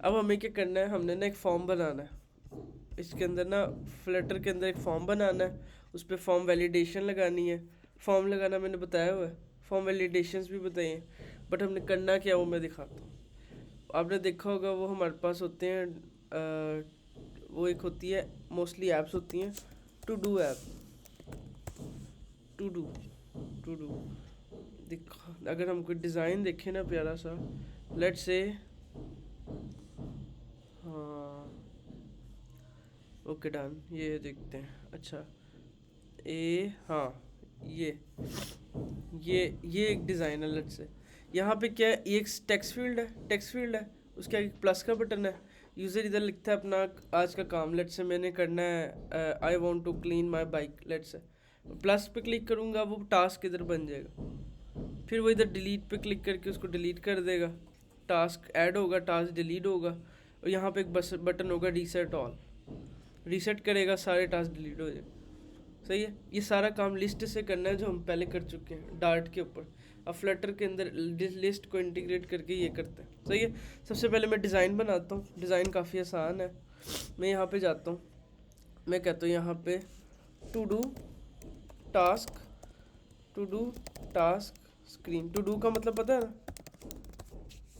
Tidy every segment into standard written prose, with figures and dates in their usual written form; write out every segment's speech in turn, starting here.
अब हमें क्या करना है, हमने ना एक फॉर्म बनाना है। इसके अंदर ना फ्लटर के अंदर एक फॉर्म बनाना है, उस पर फॉर्म वैलिडेशन लगानी है। फॉर्म लगाना मैंने बताया हुआ है, फॉर्म वैलिडेशंस भी बताए हैं, बट हमने करना क्या वो मैं दिखाता हूँ। आपने देखा होगा वो हमारे पास होते हैं, वो एक होती है, मोस्टली ऐप्स होती हैं, to do app, to do to do दिखा। अगर हम कोई डिज़ाइन देखें ना प्यारा सा, लेट्स से, हाँ ओके डन, ये देखते हैं। अच्छा हाँ, ये ये एक डिज़ाइन है। लेट्स से यहाँ पे क्या है, ये एक टेक्स्ट फील्ड है, टेक्स्ट फील्ड है, उसके आगे प्लस का बटन है। यूज़र इधर लिखता है अपना आज का काम। लेट्स से मैंने करना है I want to clean my bike. Let's say plus पे क्लिक करूँगा, वो टास्क इधर बन जाएगा। फिर वो इधर डिलीट पे क्लिक करके उसको डिलीट कर देगा, टास्क ऐड होगा, टास्क डिलीट होगा। और यहाँ पे एक बस बटन होगा रीसेट ऑल, रीसेट करेगा, सारे टास्क डिलीट हो जाए। सही है, ये सारा काम लिस्ट से करना है जो हम पहले कर चुके हैं डार्ट के ऊपर। अब फ्लटर के अंदर लिस्ट को इंटीग्रेट करके ये करते हैं। सही है, सबसे पहले मैं डिज़ाइन बनाता हूँ। डिज़ाइन काफ़ी आसान है। मैं यहाँ पे जाता हूँ, मैं कहता हूँ यहाँ पे to do task, to do task screen. To do का मतलब पता है ना,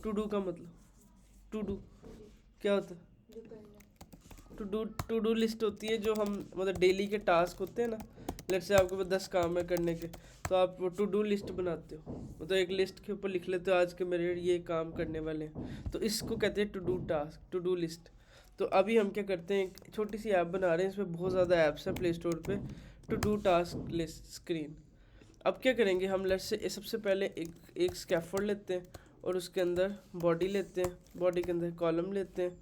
टू डू का मतलब, टू डू क्या होता है? टू डू लिस्ट होती है जो हम मतलब डेली के टास्क होते हैं ना। लेट्स से आपके पास 10 काम है करने के, तो आप वो टू डू लिस्ट बनाते हो, मतलब एक लिस्ट के ऊपर लिख लेते हो आज के मेरे ये काम करने वाले हैं, तो इसको कहते हैं to do task, to do list. तो अभी हम क्या करते हैं, एक छोटी सी ऐप बना रहे हैं, इसमें बहुत ज़्यादा ऐप्स हैं प्ले स्टोर पे। To do task list screen. अब क्या करेंगे हम, लेट्स से सबसे पहले एक स्कैफोल्ड लेते हैं और उसके अंदर बॉडी लेते हैं, बॉडी के अंदर कॉलम लेते हैं,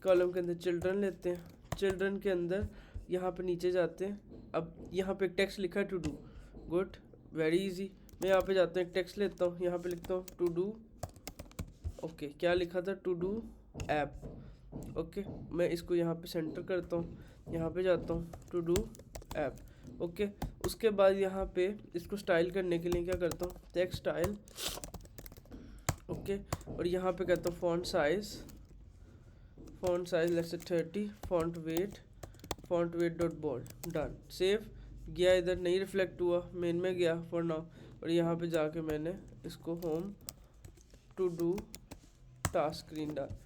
कॉलम के अंदर चिल्ड्रन लेते हैं, चिल्ड्रन के अंदर यहाँ पे नीचे जाते हैं। अब यहाँ पे एक टेक्स्ट लिखा है to do, good, very easy. मैं यहाँ पे जाता हूँ, एक टेक्स्ट लेता हूँ, यहाँ पे लिखता हूँ टू डू, ओके क्या लिखा था, टू डू ऐप। ओके मैं इसको यहाँ पे सेंटर करता हूँ, यहाँ पे जाता हूँ टू डू ऐप। ओके उसके बाद यहाँ पे इसको स्टाइल करने के लिए क्या करता हूँ, टेक्स्ट स्टाइल। ओके और यहाँ पे कहता हूँ font size, font size let's say 30, font weight dot bold, done. Save गया, इधर नहीं रिफ्लेक्ट हुआ, मेन में गया फॉर नाउ। और यहाँ पे जाके मैंने इसको home to do task screen डाल,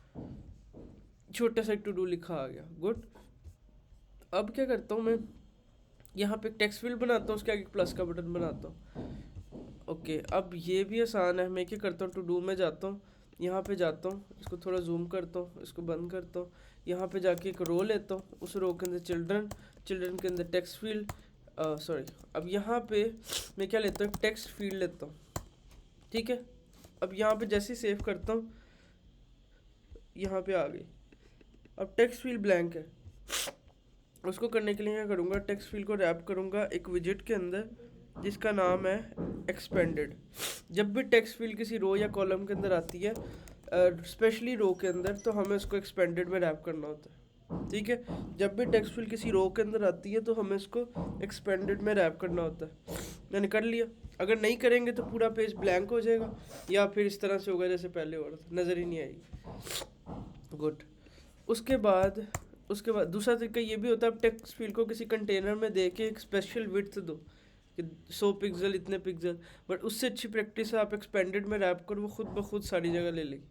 छोटा सा टू डू लिखा आ गया, गुड। अब क्या करता हूँ मैं, यहाँ पे टेक्स्ट फील्ड बनाता हूँ, उसके आगे प्लस का बटन बनाता हूँ। ओके अब ये भी आसान है। मैं क्या करता हूँ, टू डू में जाता हूँ, यहाँ पे जाता हूँ, इसको थोड़ा जूम करता हूँ, इसको बंद करता हूँ, यहाँ पे जाके एक रो लेता हूँ, उस रो के अंदर चिल्ड्रन, चिल्ड्रन के अंदर टेक्स्ट फील्ड, सॉरी अब यहाँ पे मैं क्या लेता हूँ, टेक्स्ट फील्ड लेता हूँ, ठीक है। अब यहाँ पे जैसे ही सेव करता हूँ, यहाँ पे आ गई, अब टेक्स्ट फील्ड ब्लैंक है। उसको करने के लिए क्या करूँगा, टेक्स्ट फील्ड को रैप करूँगा एक विजेट के अंदर जिसका नाम है एक्सपेंडेड। जब भी टेक्स्ट फील्ड किसी रो या कॉलम के अंदर आती है, स्पेशली रो के अंदर, तो हमें उसको एक्सपेंडेड में रैप करना होता है, ठीक है। जब भी टेक्स्ट फील्ड किसी रो के अंदर आती है तो हमें इसको एक्सपेंडेड में रैप करना होता है। मैंने कर लिया। अगर नहीं करेंगे तो पूरा पेज ब्लैंक हो जाएगा, या फिर इस तरह से होगा जैसे पहले हो रहा था, नज़र ही नहीं आएगी, गुड। उसके बाद दूसरा तरीका ये भी होता है, आप टेक्स्ट फील्ड को किसी कंटेनर में दे के एक स्पेशल विड्थ दो कि 100 पिक्सल, इतने पिक्सल, बट उससे अच्छी प्रैक्टिस है आप एक्सपेंडेड में रैप करो, वो खुद ब खुद सारी जगह ले लेगी।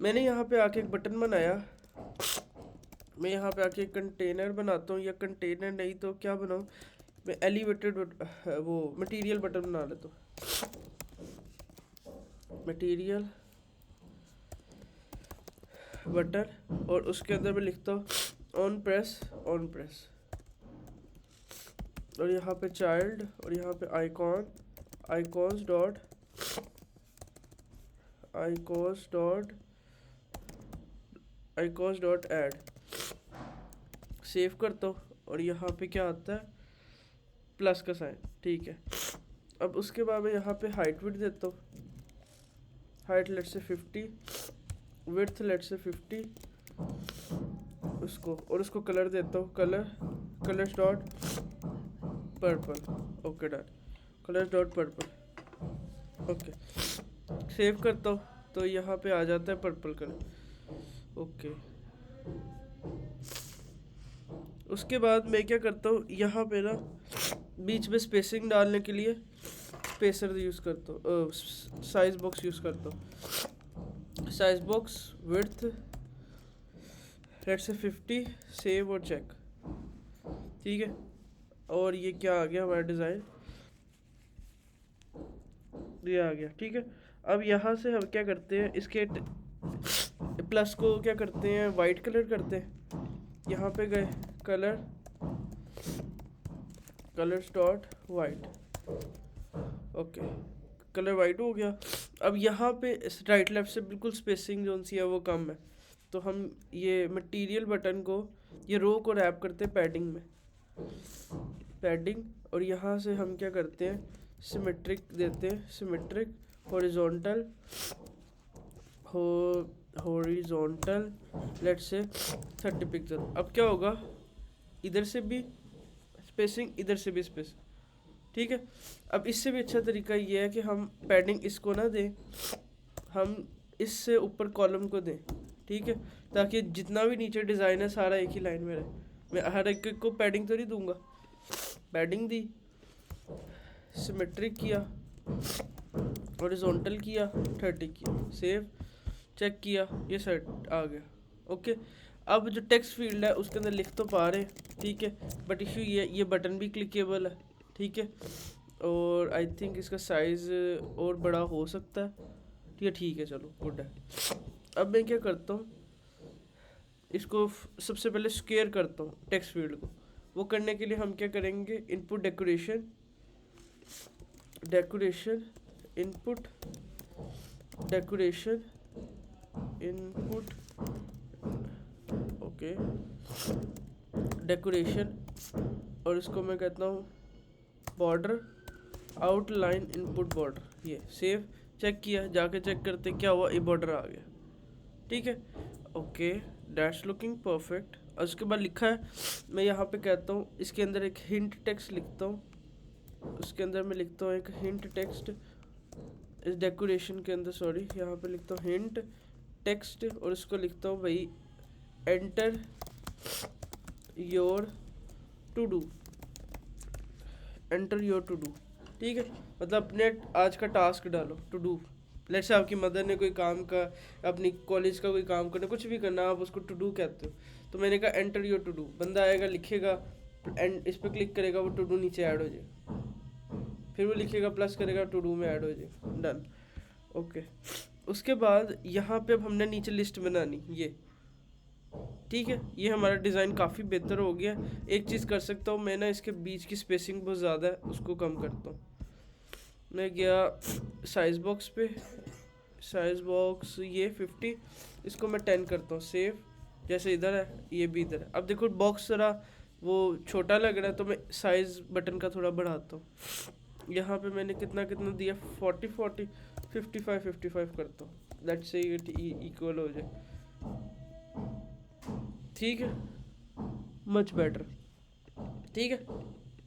मैंने यहाँ पे आके एक बटन बनाया, मैं यहाँ पे आके एक कंटेनर बनाता हूँ, या कंटेनर नहीं तो क्या बनाऊँ, मैं एलिवेटेड वो मटेरियल बटन बना लेता हूँ, मटेरियल बटन, और उसके अंदर मैं लिखता हूँ ऑन प्रेस, ऑन प्रेस, और यहाँ पे चाइल्ड, और यहाँ पे icon, icons dot, icons dot, icons dot add. Save करता हूँ और यहाँ पे क्या आता है, प्लस का साइन, ठीक है। अब उसके बाद मैं यहाँ पे हाइट विड्थ देता हूँ, हाइट लेट से 50, विड्थ लेट से 50, उसको, और उसको कलर देता हूँ, colours dot purple, okay done, colours dot purple, okay. Save करता हूँ तो यहाँ पे आ जाता है पर्पल कलर। ओके, उसके बाद मैं क्या करता हूँ, यहाँ पे ना बीच में स्पेसिंग डालने के लिए स्पेसर यूज़ करता हूँ, साइज बॉक्स यूज़ करता हूँ। Size box width let's say 50, save और चेक। ठीक है, और ये क्या आ गया हमारा डिज़ाइन, ये आ गया। ठीक है, अब यहाँ से हम क्या करते हैं, इसके प्लस को क्या करते हैं, वाइट कलर करते हैं। यहाँ पे गए colour, colour dot white. Okay, colour white हो गया। अब यहाँ पे राइट लेफ्ट से बिल्कुल स्पेसिंग जो सी है वो कम है, तो हम ये मटेरियल बटन को, ये रो को रैप करते हैं पैडिंग में, पैडिंग। और यहाँ से हम क्या करते हैं, सिमेट्रिक देते हैं, symmetric horizontal, horizontal let's say 30 pixel. अब क्या होगा, इधर से भी स्पेसिंग, इधर से भी स्पेसिंग। ठीक है, अब इससे भी अच्छा तरीका ये है कि हम पैडिंग इसको ना दें, हम इससे ऊपर कॉलम को दें। ठीक है, ताकि जितना भी नीचे डिज़ाइन है सारा एक ही लाइन में रहे। मैं हर एक को पैडिंग तो नहीं दूंगा, पैडिंग दी, सिमेट्रिक किया, हॉरिजॉन्टल किया, 30 किया, सेव, चेक किया, ये सेट आ गया। ओके, अब जो टेक्स्ट फील्ड है उसके अंदर लिख तो पा रहे, ठीक है, बट इशू ये बटन भी क्लिकेबल है। ठीक है, और आई थिंक इसका साइज़ और बड़ा हो सकता है। ठीक है, चलो गुड है। अब मैं क्या करता हूँ, इसको सबसे पहले स्क्वायर करता हूँ टेक्स्ट फील्ड को। वो करने के लिए हम क्या करेंगे, input decoration, decoration input, decoration input, okay, decoration, और इसको मैं कहता हूँ बॉर्डर, आउटलाइन इनपुट बॉर्डर। ये सेव, चेक किया, जाके चेक करते क्या हुआ, ये बॉर्डर आ गया। ठीक है, ओके, दैट्स लुकिंग परफेक्ट। और उसके बाद लिखा है, मैं यहाँ पे कहता हूँ इसके अंदर एक हिंट टेक्स्ट लिखता हूँ, उसके अंदर मैं लिखता हूँ एक हिंट टेक्स्ट, इस डेकोरेशन के अंदर, सॉरी, यहाँ पे लिखता हूँ हिंट टेक्स्ट, और इसको लिखता हूँ भाई enter your to do, enter your to do. ठीक है, मतलब अपने आज का टास्क डालो, टू डू। लेट्स से आपकी मदर ने कोई काम का, अपनी कॉलेज का कोई काम करना, कुछ भी करना, आप उसको टू डू कहते हो, तो मैंने कहा एंटर योर टू डू। बंदा आएगा, लिखेगा, एंड इस पर क्लिक करेगा, वो टू डू नीचे ऐड हो जाए, फिर वो लिखेगा, प्लस करेगा, टू डू में ऐड हो जाए, डन। ओके, उसके बाद यहाँ पे अब हमने नीचे लिस्ट बनानी, ये ठीक है, ये हमारा डिज़ाइन काफ़ी बेहतर हो गया। एक चीज़ कर सकता हूँ मैं ना, इसके बीच की स्पेसिंग बहुत ज़्यादा है, उसको कम करता हूँ। मैं गया साइज़ बॉक्स पे, साइज़ बॉक्स ये 50, इसको मैं 10 करता हूँ, सेव, जैसे इधर है ये भी इधर है। अब देखो बॉक्स ज़रा वो छोटा लग रहा है, तो मैं साइज़ बटन का थोड़ा बढ़ाता हूँ। यहाँ पे मैंने कितना कितना दिया, 40 40, 55 करता हूँ, लेट्स से इक्वल हो जाए। ठीक है, मच बेटर। ठीक है,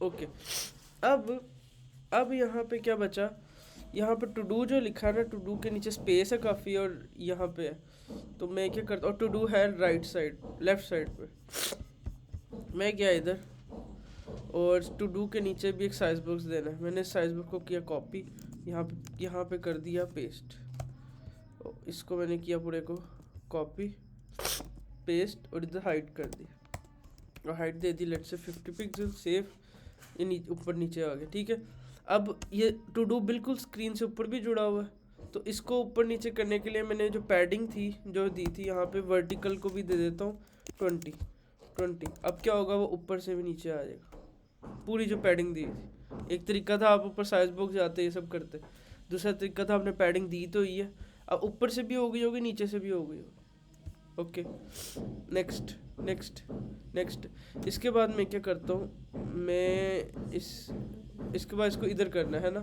ओके, अब यहाँ पे क्या बचा, यहाँ पे टू डू जो लिखा है ना, टू डू के नीचे स्पेस है काफ़ी, और यहाँ पे है, तो मैं क्या करता हूँ, टू डू है राइट साइड, लेफ्ट साइड पे, मैं गया इधर, और टू डू के नीचे भी एक साइज बॉक्स देना है। मैंने साइज बॉक्स को किया कॉपी, यहाँ पे कर दिया पेस्ट, इसको मैंने किया पूरे को कॉपी पेस्ट, और इधर हाइट कर दी, और height they the let's say 50 pixel, save, ये ऊपर नीचे आ गया। ठीक है, अब ये टू डू बिल्कुल स्क्रीन से ऊपर भी जुड़ा हुआ है, तो इसको ऊपर नीचे करने के लिए मैंने जो पैडिंग थी जो दी थी, यहाँ पे वर्टिकल को भी दे देता हूँ 20। अब क्या होगा, वो ऊपर से भी नीचे आ जाएगा, पूरी जो पैडिंग दी थी। एक तरीका था आप ऊपर साइज बॉक्स जाते ये सब करते, दूसरा तरीका था आपने पैडिंग दी तो ही है, अब ऊपर से भी हो गई होगी, नीचे से भी हो गई होगी। Okay, next next next. इसके बाद मैं क्या करता हूँ, मैं इसके बाद इसको इधर करना है ना,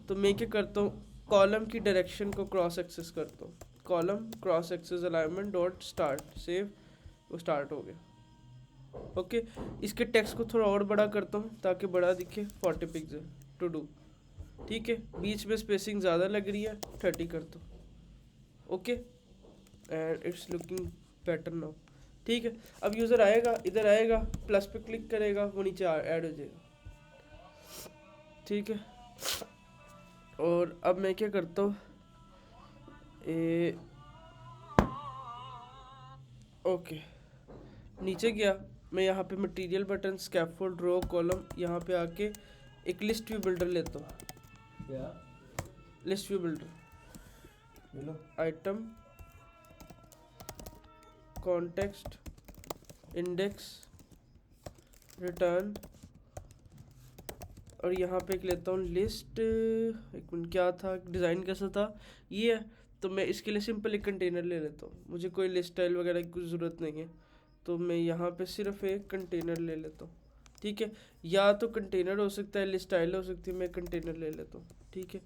तो मैं क्या करता हूँ, कॉलम की डायरेक्शन को क्रॉस एक्सेस करता हूँ, column cross axis alignment dot start, save, वो स्टार्ट हो गया। ओके, इसके टेक्स्ट को थोड़ा और बड़ा करता हूँ ताकि बड़ा दिखे, 40 पिक्सल, टू डू। ठीक है, बीच में स्पेसिंग ज़्यादा लग रही है, 30 करता हूँ, okay and it's looking better now. ठीक है, अब यूज़र आएगा, इधर आएगा, प्लस पे क्लिक करेगा, वो नीचे ऐड हो जाएगा। ठीक है, और अब मैं क्या करता हूँ, ओके नीचे गया मैं, यहाँ पे मटेरियल बटन, स्कैफोल्ड, रो, कॉलम, यहाँ पे आके एक लिस्ट व्यू बिल्डर लेता हूँ। क्या list view builder, item, context, index, return, और यहाँ पे एक लेता हूँ लिस्ट। एक मिनट, क्या था, डिज़ाइन कैसा था ये है, तो मैं इसके लिए सिंपल एक कंटेनर ले लेता हूँ, मुझे कोई लिस्ट स्टाइल वगैरह की कुछ ज़रूरत नहीं है, तो मैं यहाँ पे सिर्फ एक कंटेनर ले लेता हूँ। ठीक है, या तो कंटेनर हो सकता है, लिस्ट स्टाइल हो सकती है, मैं कंटेनर ले लेता हूँ। ठीक है,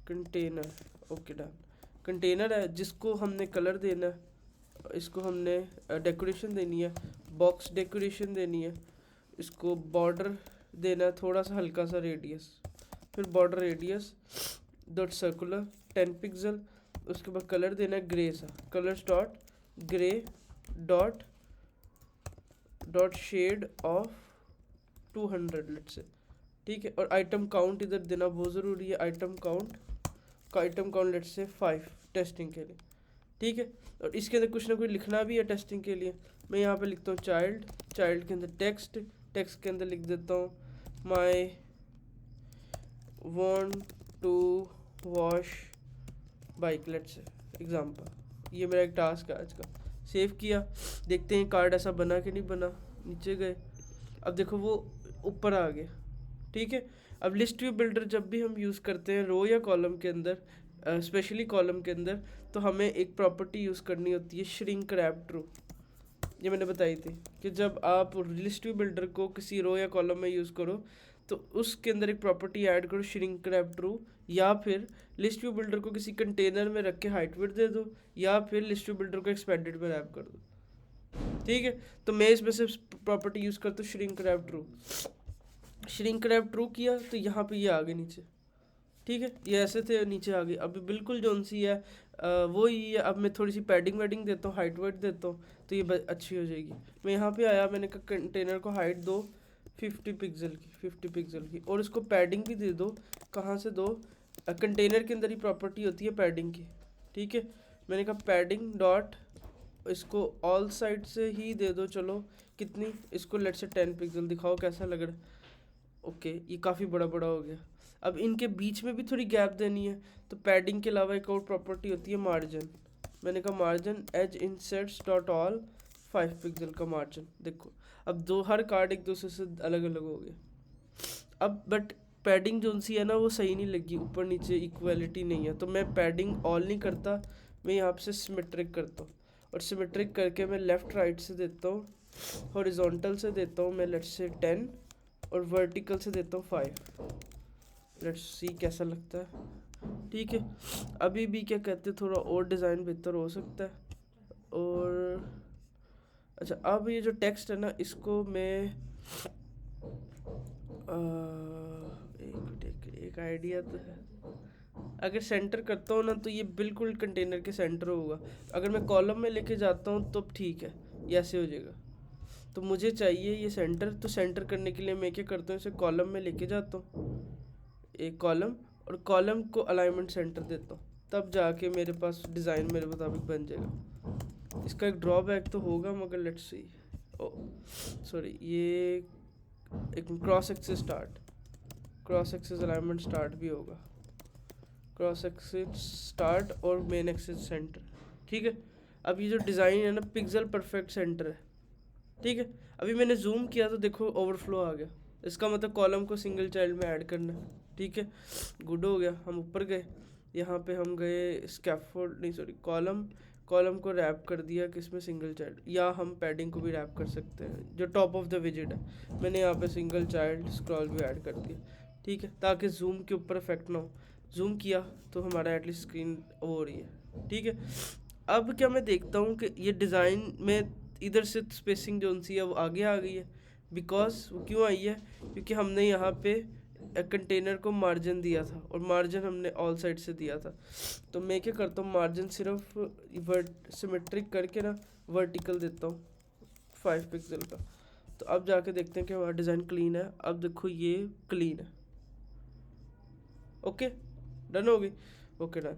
कंटेनर, ओके डन। कंटेनर है जिसको हमने कलर देना है, इसको हमने डेकोरेशन देनी है, बॉक्स डेकोरेशन देनी है, इसको बॉर्डर देना है थोड़ा सा हल्का सा रेडियस, फिर border radius dot circular 10 pixel, उसके बाद कलर देना है ग्रे सा, colours dot grey dot shade of 200 let say. ठीक है, और आइटम काउंट इधर देना बहुत ज़रूरी है, आइटम काउंट लेट से 5 टेस्टिंग के लिए। ठीक है, और इसके अंदर कुछ ना कुछ लिखना भी है टेस्टिंग के लिए। मैं यहाँ पे लिखता हूँ चाइल्ड के अंदर टेक्स्ट के अंदर लिख देता हूँ my want to wash bike let's say example. ये मेरा एक टास्क है आज का। सेव किया, देखते हैं कार्ड ऐसा बना कि नहीं बना। नीचे गए, अब देखो वो ऊपर आ गया। ठीक है, अब लिस्ट व्यू बिल्डर जब भी हम यूज़ करते हैं रो या कॉलम के अंदर, स्पेशली कॉलम के अंदर, तो हमें एक प्रॉपर्टी यूज़ करनी होती है श्रिंक रैप ट्रू। ये मैंने बताई थी कि जब आप लिस्ट व्यू बिल्डर को किसी रो या कॉलम में यूज़ करो तो उसके अंदर एक प्रॉपर्टी ऐड करो श्रिंक रैप ट्रू, या फिर लिस्ट व्यू बिल्डर को किसी कंटेनर में रख के हाइट विड्थ दे दो, या फिर लिस्ट व्यू बिल्डर को एक्सपेंडेड में रैप कर दो। ठीक है, तो मैं इसमें से प्रॉपर्टी यूज़ करता हूँ shrink wrap true. Shrink wrap true किया तो यहाँ पे ये आ गए नीचे। ठीक है, ये ऐसे थे, नीचे आ गई। अब बिल्कुल जोन सी है वो ही है। अब मैं थोड़ी सी पैडिंग वैडिंग देता हूँ, हाइट वाइट देता हूँ, तो ये अच्छी हो जाएगी। मैं यहाँ पे आया, मैंने कहा कंटेनर को हाइट दो 50 पिक्सल की, और इसको पैडिंग भी दे दो। कहाँ से दो, कंटेनर के अंदर ही प्रॉपर्टी होती है पैडिंग की। ठीक है, मैंने कहा पैडिंग डॉट, इसको ऑल साइड से ही दे दो। चलो कितनी, इसको लेट से 10 पिक्सल, दिखाओ कैसा लग रहा है। ओके, ये काफ़ी बड़ा हो गया। अब इनके बीच में भी थोड़ी गैप देनी है, तो पैडिंग के अलावा एक और प्रॉपर्टी होती है मार्जिन। मैंने कहा margin edge insets dot all 5 pixel का मार्जिन। देखो अब हर कार्ड एक दूसरे से अलग अलग हो गए। अब बट पैडिंग जो सी है ना वो सही नहीं लगी, ऊपर नीचे इक्वलिटी नहीं है, तो मैं पैडिंग ऑल नहीं करता, मैं यहाँ से सिमेट्रिक करता हूँ। और सिमेट्रिक करके मैं लेफ़्ट राइट से देता हूँ, हॉरिजॉन्टल से देता हूँ मैं लेट्स से 10, और वर्टिकल से देता हूँ 5। लेट्स सी कैसा लगता है। ठीक है, अभी भी क्या कहते हैं, थोड़ा और डिज़ाइन बेहतर हो सकता है। और अच्छा, अब ये जो टेक्स्ट है ना, इसको मैं एक आइडिया तो है। अगर सेंटर करता हूँ ना तो ये बिल्कुल कंटेनर के सेंटर होगा। अगर मैं कॉलम में लेके जाता हूँ तो ठीक है, ये ऐसे हो जाएगा। तो मुझे चाहिए ये सेंटर, तो सेंटर करने के लिए मैं क्या करता हूँ, इसे कॉलम में लेके जाता हूँ, एक कॉलम, और कॉलम को अलाइनमेंट सेंटर देता हूँ, तब जाके मेरे पास डिज़ाइन मेरे मुताबिक बन जाएगा। इसका एक ड्रॉबैक तो होगा, मगर लेट्स सी, ओ सॉरी, ये एक क्रॉस एक्सिस अलाइनमेंट स्टार्ट भी होगा, क्रॉस एक्सिस स्टार्ट और मेन एक्सिस सेंटर। ठीक है, अब ये जो डिज़ाइन है ना, पिक्सल परफेक्ट सेंटर है। ठीक है, अभी मैंने जूम किया तो देखो ओवरफ्लो आ गया, इसका मतलब कॉलम को सिंगल चाइल्ड में ऐड करना है। ठीक है, गुड हो गया। हम ऊपर गए, यहाँ पे हम गए स्कैफोल्ड नहीं सॉरी कॉलम को रैप कर दिया किसमें, सिंगल चाइल्ड, या हम पैडिंग को भी रैप कर सकते हैं जो टॉप ऑफ द विजेट है। मैंने यहाँ पे सिंगल चाइल्ड स्क्रॉल भी ऐड कर दिया। ठीक है, ताकि जूम के ऊपर इफेक्ट ना हो। जूम किया तो हमारा एटलीस्ट स्क्रीन हो रही है। ठीक है, अब क्या मैं देखता हूँ कि ये डिज़ाइन में इधर से स्पेसिंग जो सी है वो आगे आ गई है। बिकॉज वो क्यों आई है, क्योंकि हमने यहाँ पे कंटेनर को मार्जिन दिया था और मार्जिन हमने ऑल साइड से दिया था। तो मैं क्या करता हूँ, मार्जिन सिर्फ सिमेट्रिक करके ना वर्टिकल देता हूँ 5 पिक्सल का। तो अब जाके देखते हैं कि हमारा डिज़ाइन क्लीन है। अब देखो ये क्लीन है। ओके डन हो गई। Okay done,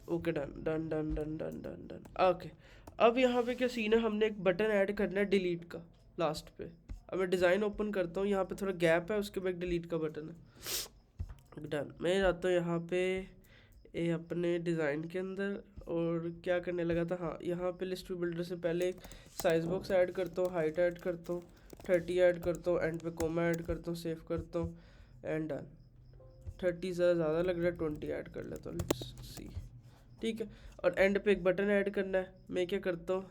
okay done done done done done done done. Okay अब यहाँ पे क्या सीन है, हमने एक बटन ऐड करना है डिलीट का लास्ट पे। अब मैं डिज़ाइन ओपन करता हूँ, यहाँ पे थोड़ा गैप है, उसके बाद डिलीट का बटन है। डन, मैं जाता हूँ यहाँ पे ये अपने डिज़ाइन के अंदर और क्या करने लगा था, हाँ यहाँ पे लिस्ट व्यू बिल्डर से पहले एक साइज बॉक्स ऐड करता हूँ, हाइट ऐड करता हूँ, 30 ऐड करता हूँ, एंड पे कोमा ऐड करता हूँ, सेव करता हूँ एंड डन। 30 ज़्यादा लग रहा है, 20 ऐड कर लेता हूँ, लेट्स सी। ठीक है, और एंड पे एक बटन ऐड करना है। मैं क्या करता हूँ,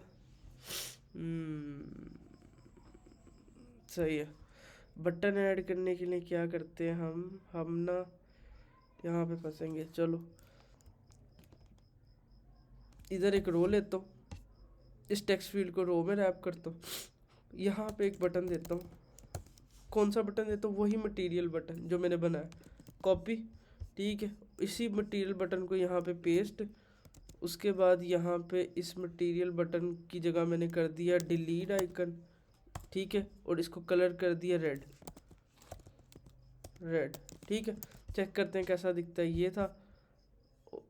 सही है, बटन ऐड करने के लिए क्या करते हैं हम ना यहाँ पे फंसेंगे। चलो इधर एक रो लेता हूँ, इस टेक्स्ट फील्ड को रो में रैप करता हूँ, यहाँ पे एक बटन देता हूँ। कौन सा बटन देता हूँ, वही मटेरियल बटन जो मैंने बनाया, कॉपी। ठीक है, इसी मटेरियल बटन को यहाँ पे पेस्ट। उसके बाद यहाँ पे इस मटेरियल बटन की जगह मैंने कर दिया डिलीट आइकन। ठीक है, और इसको कलर कर दिया रेड। ठीक है, चेक करते हैं कैसा दिखता है। ये था,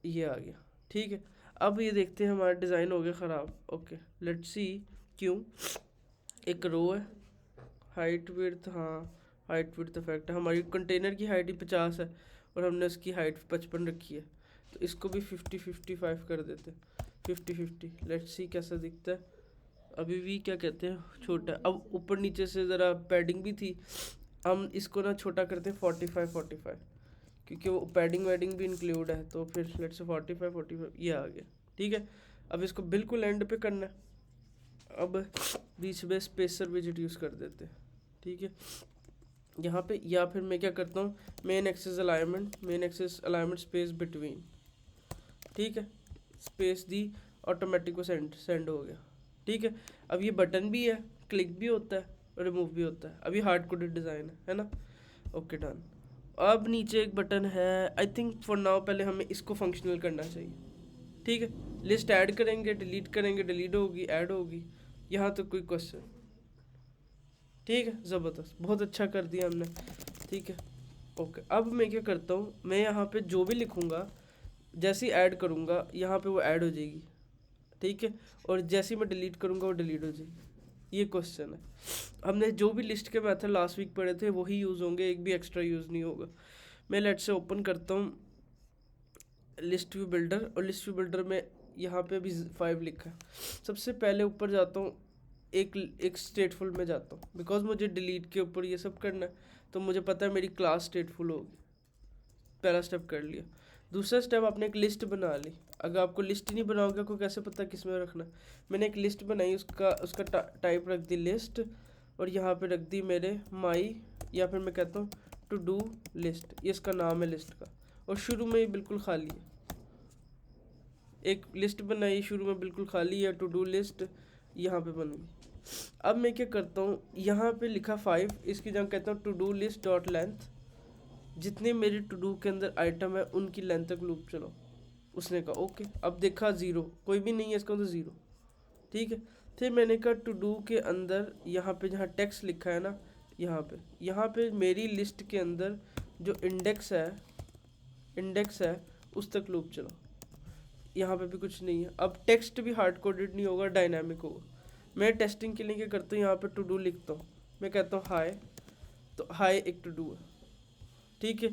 ये आ गया। ठीक है, अब ये देखते हैं हमारा डिज़ाइन हो गया ख़राब। ओके लेट्स सी क्यों। एक रो है, हाइट विड्थ, हाँ हाइट विड्थ इफेक्ट है। हमारी कंटेनर की हाइट ही 50 है और हमने उसकी हाइट 55 रखी है, तो इसको भी 50-55 कर देते हैं, 50-50। लेट्स सी कैसा दिखता है। अभी भी क्या कहते हैं, छोटा। अब ऊपर नीचे से ज़रा पैडिंग भी थी, हम इसको ना छोटा करते हैं 45-45, क्योंकि वो पैडिंग वैडिंग भी इंक्लूड है। तो फिर लेट्स से 45-45 ये आ गया। ठीक है, अब इसको बिल्कुल एंड पे करना है। अब बीच में स्पेसर विजिट यूज़ कर देते हैं। ठीक है, यहाँ पे, या फिर मैं क्या करता हूँ, main axis alignment space between. ठीक है, स्पेस दी, ऑटोमेटिक वो सेंड हो गया। ठीक है, अब ये बटन भी है, क्लिक भी होता है और रिमूव भी होता है। अभी हार्ड कोडेड डिज़ाइन है ना। Okay done. अब नीचे एक बटन है, आई थिंक फॉर नाउ पहले हमें इसको फंक्शनल करना चाहिए। ठीक है, लिस्ट ऐड करेंगे, डिलीट करेंगे, डिलीट होगी, ऐड होगी। यहाँ तो कोई क्वेश्चन। ठीक है, ज़बरदस्त, बहुत अच्छा कर दिया हमने। ठीक है, ओके अब मैं क्या करता हूँ, मैं यहाँ पे जो भी लिखूँगा, जैसे ही ऐड करूँगा यहाँ पे वो ऐड हो जाएगी। ठीक है, और जैसे ही मैं डिलीट करूँगा वो डिलीट हो जाएगी। ये क्वेश्चन है। हमने जो भी लिस्ट के मेथड लास्ट वीक पढ़े थे वही यूज़ होंगे, एक भी एक्स्ट्रा यूज़ नहीं होगा। मैं लेट से ओपन करता हूँ लिस्ट व्यू बिल्डर, और लिस्ट व्यू बिल्डर में यहाँ पे अभी 5 लिखा है। सबसे पहले ऊपर जाता हूँ, एक स्टेटफुल में जाता हूँ, बिकॉज मुझे डिलीट के ऊपर ये सब करना है, तो मुझे पता है मेरी क्लास स्टेटफुल होगी। पहला स्टेप कर लिया। दूसरा स्टेप, आपने एक लिस्ट बना ली। अगर आपको लिस्ट ही नहीं बनाओगे, आपको कैसे पता किस में रखना। मैंने एक लिस्ट बनाई, उसका टाइप रख दी लिस्ट, और यहाँ पे रख दी मेरे माई, या फिर मैं कहता हूँ टू डू लिस्ट, ये इसका नाम है लिस्ट का। और शुरू में ये बिल्कुल खाली है, एक लिस्ट बनाई शुरू में बिल्कुल खाली है, टू डू लिस्ट यहाँ पे बन गई। अब मैं क्या करता हूँ, यहाँ पे लिखा 5, इसकी जगह कहता हूँ to do list dot length. जितने मेरे टू डू के अंदर आइटम है उनकी लेंथ तक लूप चलो। उसने कहा ओके। अब देखा 0, कोई भी नहीं है इसका, तो 0। ठीक है, फिर मैंने कहा टू डू के अंदर यहाँ पे जहाँ टेक्स्ट लिखा है ना, यहाँ पे मेरी लिस्ट के अंदर जो इंडेक्स है उस तक लूप चलो। यहाँ पे भी कुछ नहीं है। अब टेक्स्ट भी हार्ड कोडेड नहीं होगा, डायनामिक होगा। मैं टेस्टिंग के लिए क्या करता हूँ, यहाँ पे टू डू लिखता हूँ, मैं कहता हूँ हाय, तो हाय एक टू डू है। ठीक है,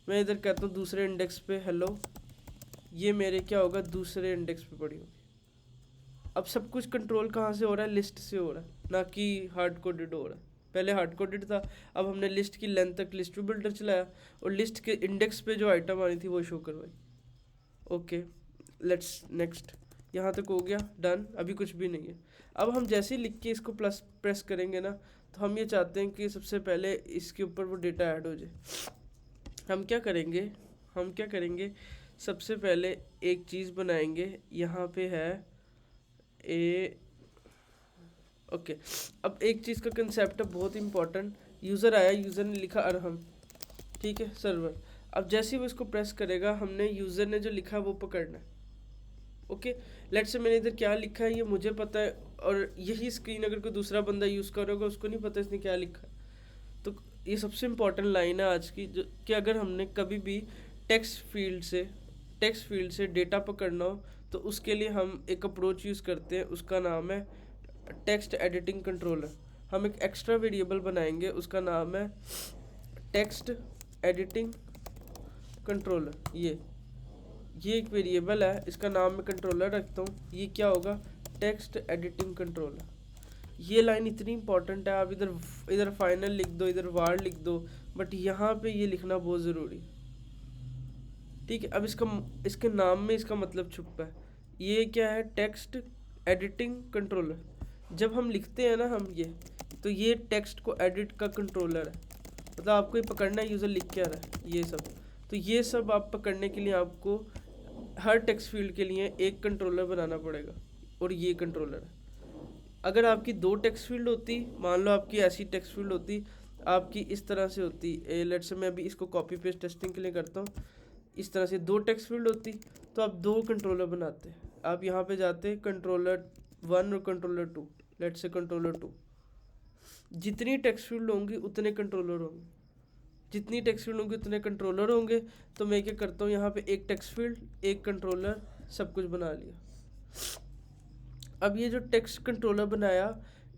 मैं इधर कहता हूँ दूसरे इंडेक्स पे हेलो, ये मेरे क्या होगा, दूसरे इंडेक्स पे पड़ी होगी। अब सब कुछ कंट्रोल कहाँ से हो रहा है, लिस्ट से हो रहा है, ना कि हार्ड कोडेड हो रहा है। पहले हार्ड कोडेड था, अब हमने लिस्ट की लेंथ तक लिस्ट व्यू बिल्डर चलाया और लिस्ट के इंडेक्स पे जो आइटम आनी थी वो शो करवाई। ओके लेट्स नेक्स्ट, यहाँ तक हो गया, डन। अभी कुछ भी नहीं है। अब हम जैसे ही लिख के इसको प्लस प्रेस करेंगे ना, तो हम ये चाहते हैं कि सबसे पहले इसके ऊपर वो डेटा ऐड हो जाए। हम क्या करेंगे, सबसे पहले एक चीज़ बनाएंगे, यहाँ पे है ओके। अब एक चीज़ का कंसेप्ट है बहुत इंपॉर्टेंट। यूज़र आया, यूज़र ने लिखा अरहम। ठीक है, सर्वर। अब जैसे ही वो इसको प्रेस करेगा, हमने यूज़र ने जो लिखा है वो पकड़ना है। ओके, लेट्स से मैंने इधर क्या लिखा है ये मुझे पता है, और यही स्क्रीन अगर कोई दूसरा बंदा यूज़ करेगा उसको नहीं पता इसने क्या लिखा है। तो ये सबसे इम्पोर्टेंट लाइन है आज की, जो कि अगर हमने कभी भी टेक्स्ट फील्ड से डेटा पकड़ना हो तो उसके लिए हम एक अप्रोच यूज़ करते हैं, उसका नाम है टेक्स्ट एडिटिंग कंट्रोलर। हम एक एक्स्ट्रा वेरिएबल बनाएंगे, उसका नाम है टेक्स्ट एडिटिंग कंट्रोलर। ये एक वेरिएबल है, इसका नाम मैं कंट्रोलर रखता हूँ। ये क्या होगा, टेक्स्ट एडिटिंग कंट्रोलर। ये लाइन इतनी इंपॉर्टेंट है, आप इधर फाइनल लिख दो, इधर वार लिख दो, बट यहाँ पे ये लिखना बहुत ज़रूरी। ठीक है, अब इसके नाम में इसका मतलब छुपा है। ये क्या है, टेक्स्ट एडिटिंग कंट्रोलर। जब हम लिखते हैं ना हम तो ये टेक्स्ट को एडिट का कंट्रोलर है। मतलब आपको ये पकड़ना है यूज़र लिख क्या रहा है, ये सब। तो ये सब आप पकड़ने के लिए आपको हर टेक्स्ट फील्ड के लिए एक कंट्रोलर बनाना पड़ेगा, और ये कंट्रोलर है। अगर आपकी 2 टेक्स्ट फील्ड होती, मान लो आपकी ऐसी टेक्स्ट फील्ड होती, आपकी इस तरह से होती, लेट्स से मैं अभी इसको कॉपी पेस्ट टेस्टिंग के लिए करता हूँ, इस तरह से 2 टेक्स्ट फील्ड होती तो आप 2 कंट्रोलर बनाते। आप यहाँ पे जाते कंट्रोलर 1 और कंट्रोलर 2, लेट्स से कंट्रोलर 2। जितनी टेक्स्ट फील्ड होंगी उतने कंट्रोलर होंगे, जितनी टेक्स्ट फील्ड होंगी उतने कंट्रोलर होंगे। तो मैं क्या करता हूँ, यहाँ पे एक टेक्स्ट फील्ड एक कंट्रोलर सब कुछ बना लिया। अब ये जो टेक्स्ट कंट्रोलर बनाया,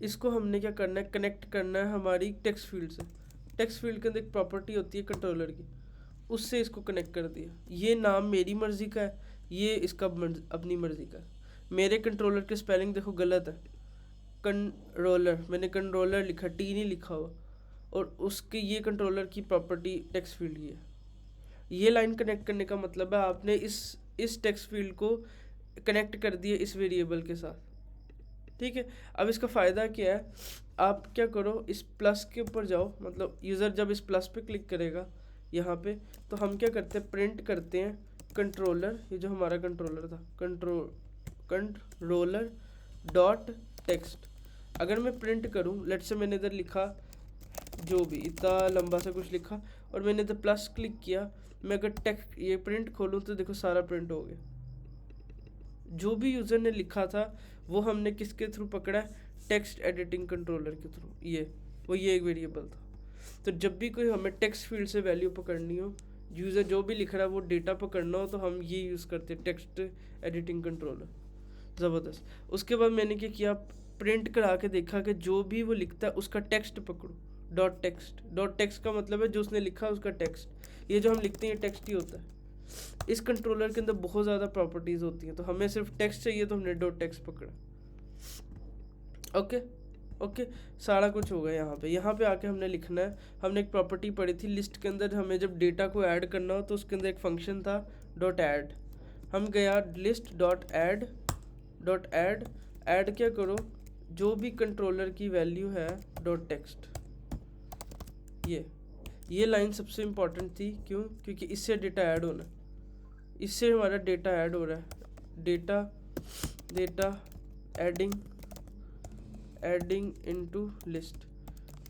इसको हमने क्या करना है, कनेक्ट करना है हमारी टेक्स्ट फील्ड से। टेक्स्ट फील्ड के अंदर एक प्रॉपर्टी होती है कंट्रोलर की, उससे इसको कनेक्ट कर दिया। ये नाम मेरी मर्ज़ी का है, ये इसका अपनी मर्ज़ी का है। मेरे कंट्रोलर की स्पेलिंग देखो गलत है, कंट्रोलर मैंने कंट्रोलर लिखा, टी नहीं लिखा हुआ, और उसके ये कंट्रोलर की प्रॉपर्टी टेक्स्ट फील्ड की है। ये लाइन कनेक्ट करने का मतलब है आपने इस टेक्स्ट फील्ड को कनेक्ट कर दिया इस वेरिएबल के साथ। ठीक है, अब इसका फ़ायदा क्या है, आप क्या करो, इस प्लस के ऊपर जाओ, मतलब यूज़र जब इस प्लस पे क्लिक करेगा यहाँ पे, तो हम क्या करते हैं, प्रिंट करते हैं कंट्रोलर, ये जो हमारा कंट्रोलर था, कंट्रोलर डॉट टेक्स्ट। अगर मैं प्रिंट करूँ, लेट्स से मैंने इधर लिखा जो भी इतना लंबा सा कुछ लिखा, और मैंने इधर प्लस क्लिक किया, मैं अगर टेक्स्ट ये प्रिंट खोलूँ तो देखो सारा प्रिंट हो गया। जो भी यूज़र ने लिखा था वो हमने किसके थ्रू पकड़ा है, टेक्स्ट एडिटिंग कंट्रोलर के थ्रू। ये एक वेरिएबल था। तो जब भी कोई हमें टेक्स्ट फील्ड से वैल्यू पकड़नी हो, यूज़र जो भी लिख रहा है वो डेटा पकड़ना हो, तो हम ये यूज़ करते हैं, टेक्स्ट एडिटिंग कंट्रोलर। ज़बरदस्त। उसके बाद मैंने क्या किया, प्रिंट करा के देखा कि जो भी वो लिखता है उसका टेक्स्ट पकड़ो, डॉट टेक्स्ट का मतलब है जो उसने लिखा उसका टेक्स्ट। ये जो हम लिखते हैं ये टेक्स्ट ही होता है। इस कंट्रोलर के अंदर बहुत ज़्यादा प्रॉपर्टीज़ होती हैं, तो हमें सिर्फ टेक्स्ट चाहिए तो हमने डॉट टेक्स्ट पकड़ा। ओके, सारा कुछ हो गया। यहाँ पे आके हमने लिखना है, हमने एक प्रॉपर्टी पढ़ी थी लिस्ट के अंदर, हमें जब डेटा को ऐड करना हो तो उसके अंदर एक फंक्शन था डॉट ऐड। हम गया लिस्ट डॉट ऐड क्या करो, जो भी कंट्रोलर की वैल्यू है डॉट टेक्स्ट। ये लाइन सबसे इम्पॉर्टेंट थी, क्यों, क्योंकि इससे डेटा ऐड होना, इससे हमारा डेटा ऐड हो रहा है, डेटा एडिंग इनटू लिस्ट।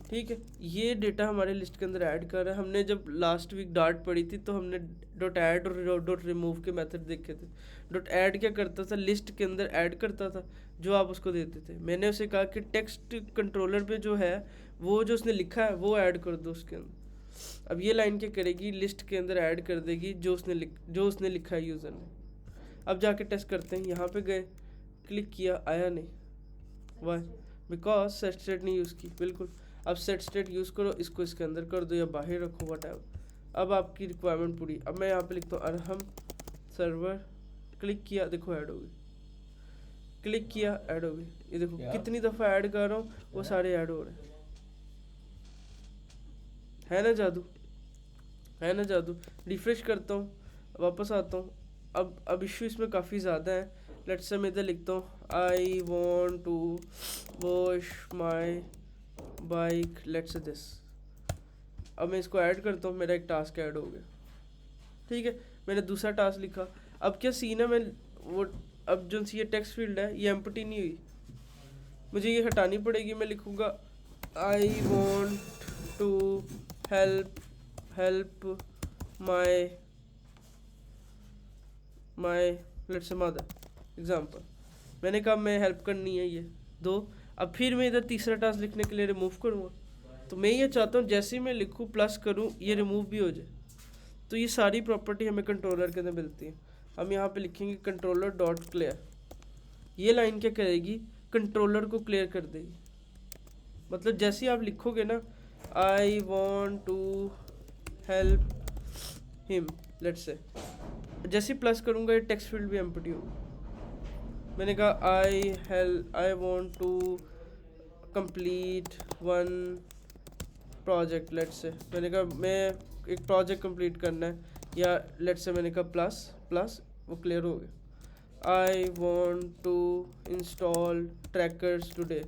ठीक है, ये डेटा हमारे लिस्ट के अंदर ऐड कर रहा है। हमने जब लास्ट वीक डार्ट पढ़ी थी तो हमने डॉट ऐड और डॉट रिमूव के मेथड देखे थे। डॉट ऐड क्या करता था, लिस्ट के अंदर ऐड करता था जो आप उसको देते थे। मैंने उसे कहा कि टेक्स्ट कंट्रोलर पे जो है वो जो उसने लिखा है वो ऐड कर दो उसके अंदर। अब ये लाइन क्या करेगी, लिस्ट के अंदर ऐड कर देगी जो उसने लिखा है यूज़र ने। अब जाके टेस्ट करते हैं, यहाँ पे गए, क्लिक किया, आया नहीं, वाई, बिकॉज सेट स्टेट नहीं यूज़ की। बिल्कुल, अब सेट स्टेट यूज़ करो, इसको इसके अंदर कर दो या बाहर रखो, व्हाटएवर। अब आपकी रिक्वायरमेंट पूरी। अब मैं यहाँ पे लिखता हूँ अरहम सर्वर, क्लिक किया, देखो ऐड हो गई, क्लिक किया ऐड हो गई। ये देखो कितनी दफ़ा ऐड कर रहा हूँ, वो सारे ऐड हो रहे हैं। है ना जादू। रिफ्रेश करता हूँ, वापस आता हूँ। अब इशू इसमें काफ़ी ज़्यादा है। लेट्स से मैं इधर लिखता हूँ I want to wash my bike, let's say this. अब मैं इसको ऐड करता हूँ, मेरा एक टास्क ऐड हो गया। ठीक है, मैंने दूसरा टास्क लिखा। अब क्या सीन है, मैं वो अब जो सी ये टेक्स्ट फील्ड है ये एम्प्टी नहीं हुई, मुझे ये हटानी पड़ेगी। मैं लिखूँगा I want to help my let's say mother example, मैंने कहा मैं हेल्प करनी है ये 2। अब फिर मैं इधर तीसरा टास्क लिखने के लिए रिमूव करूँगा, तो मैं ये चाहता हूँ जैसे ही मैं लिखूँ प्लस करूँ ये रिमूव भी हो जाए। तो ये सारी प्रॉपर्टी हमें कंट्रोलर के अंदर मिलती है। हम यहाँ पे लिखेंगे कंट्रोलर डॉट क्लियर, ये लाइन क्या करेगी, कंट्रोलर को क्लियर कर देगी। मतलब जैसे ही आप लिखोगे ना I want to help him let's say, जैसे ही प्लस करूँगा ये टेक्स्ट फील्ड भी एम्प्टी होगा। मैंने कहा I want to complete one project let's say, मैंने कहा मैं एक प्रोजेक्ट कंप्लीट करना है, या लेट्स से मैंने कहा प्लस वो क्लियर हो गया। I want to install trackers today,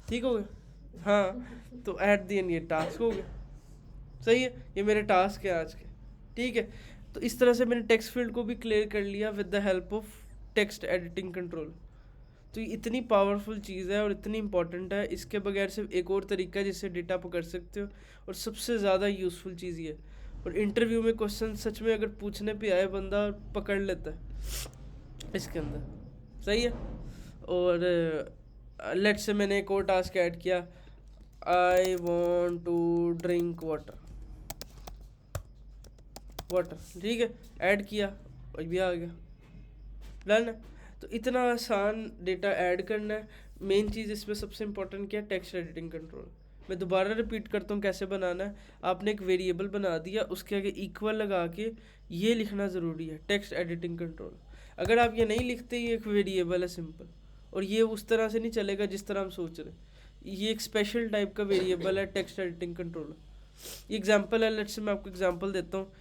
ठीक हो गया। हाँ, तो एट द एंड ये टास्क हो गया। सही है, ये मेरे टास्क है आज के। ठीक है, तो इस तरह से मैंने टेक्स्ट फील्ड को भी क्लियर कर लिया with the help of text editing control. तो ये इतनी पावरफुल चीज़ है और इतनी इंपॉर्टेंट है, इसके बगैर सिर्फ एक और तरीका है जिससे डेटा पकड़ सकते हो, और सबसे ज़्यादा यूज़फुल चीज़ ये है। और इंटरव्यू में क्वेश्चन सच में अगर पूछने पे आए बंदा पकड़ लेता है इसके अंदर। सही है। और लेट्स से मैंने एक और टास्क ऐड किया, I want to drink water, ठीक है, ऐड किया और भी आ गया, डन है। तो इतना आसान डेटा ऐड करना है। मेन चीज़ इसमें सबसे इंपॉर्टेंट क्या है, टेक्स्ट एडिटिंग कंट्रोल। मैं दोबारा रिपीट करता हूँ कैसे बनाना है। आपने एक वेरिएबल बना दिया, उसके आगे इक्वल लगा के ये लिखना ज़रूरी है, टेक्स्ट एडिटिंग कंट्रोल। अगर आप ये नहीं लिखते, ये एक वेरिएबल है सिंपल, और ये उस तरह से नहीं चलेगा जिस तरह हम सोच रहे। ये एक स्पेशल टाइप का वेरिएबल है टेक्स्ट एडिटिंग कंट्रोल। ये एग्जाम्पल है, लेट्स से मैं आपको एग्जाम्पल देता हूँ।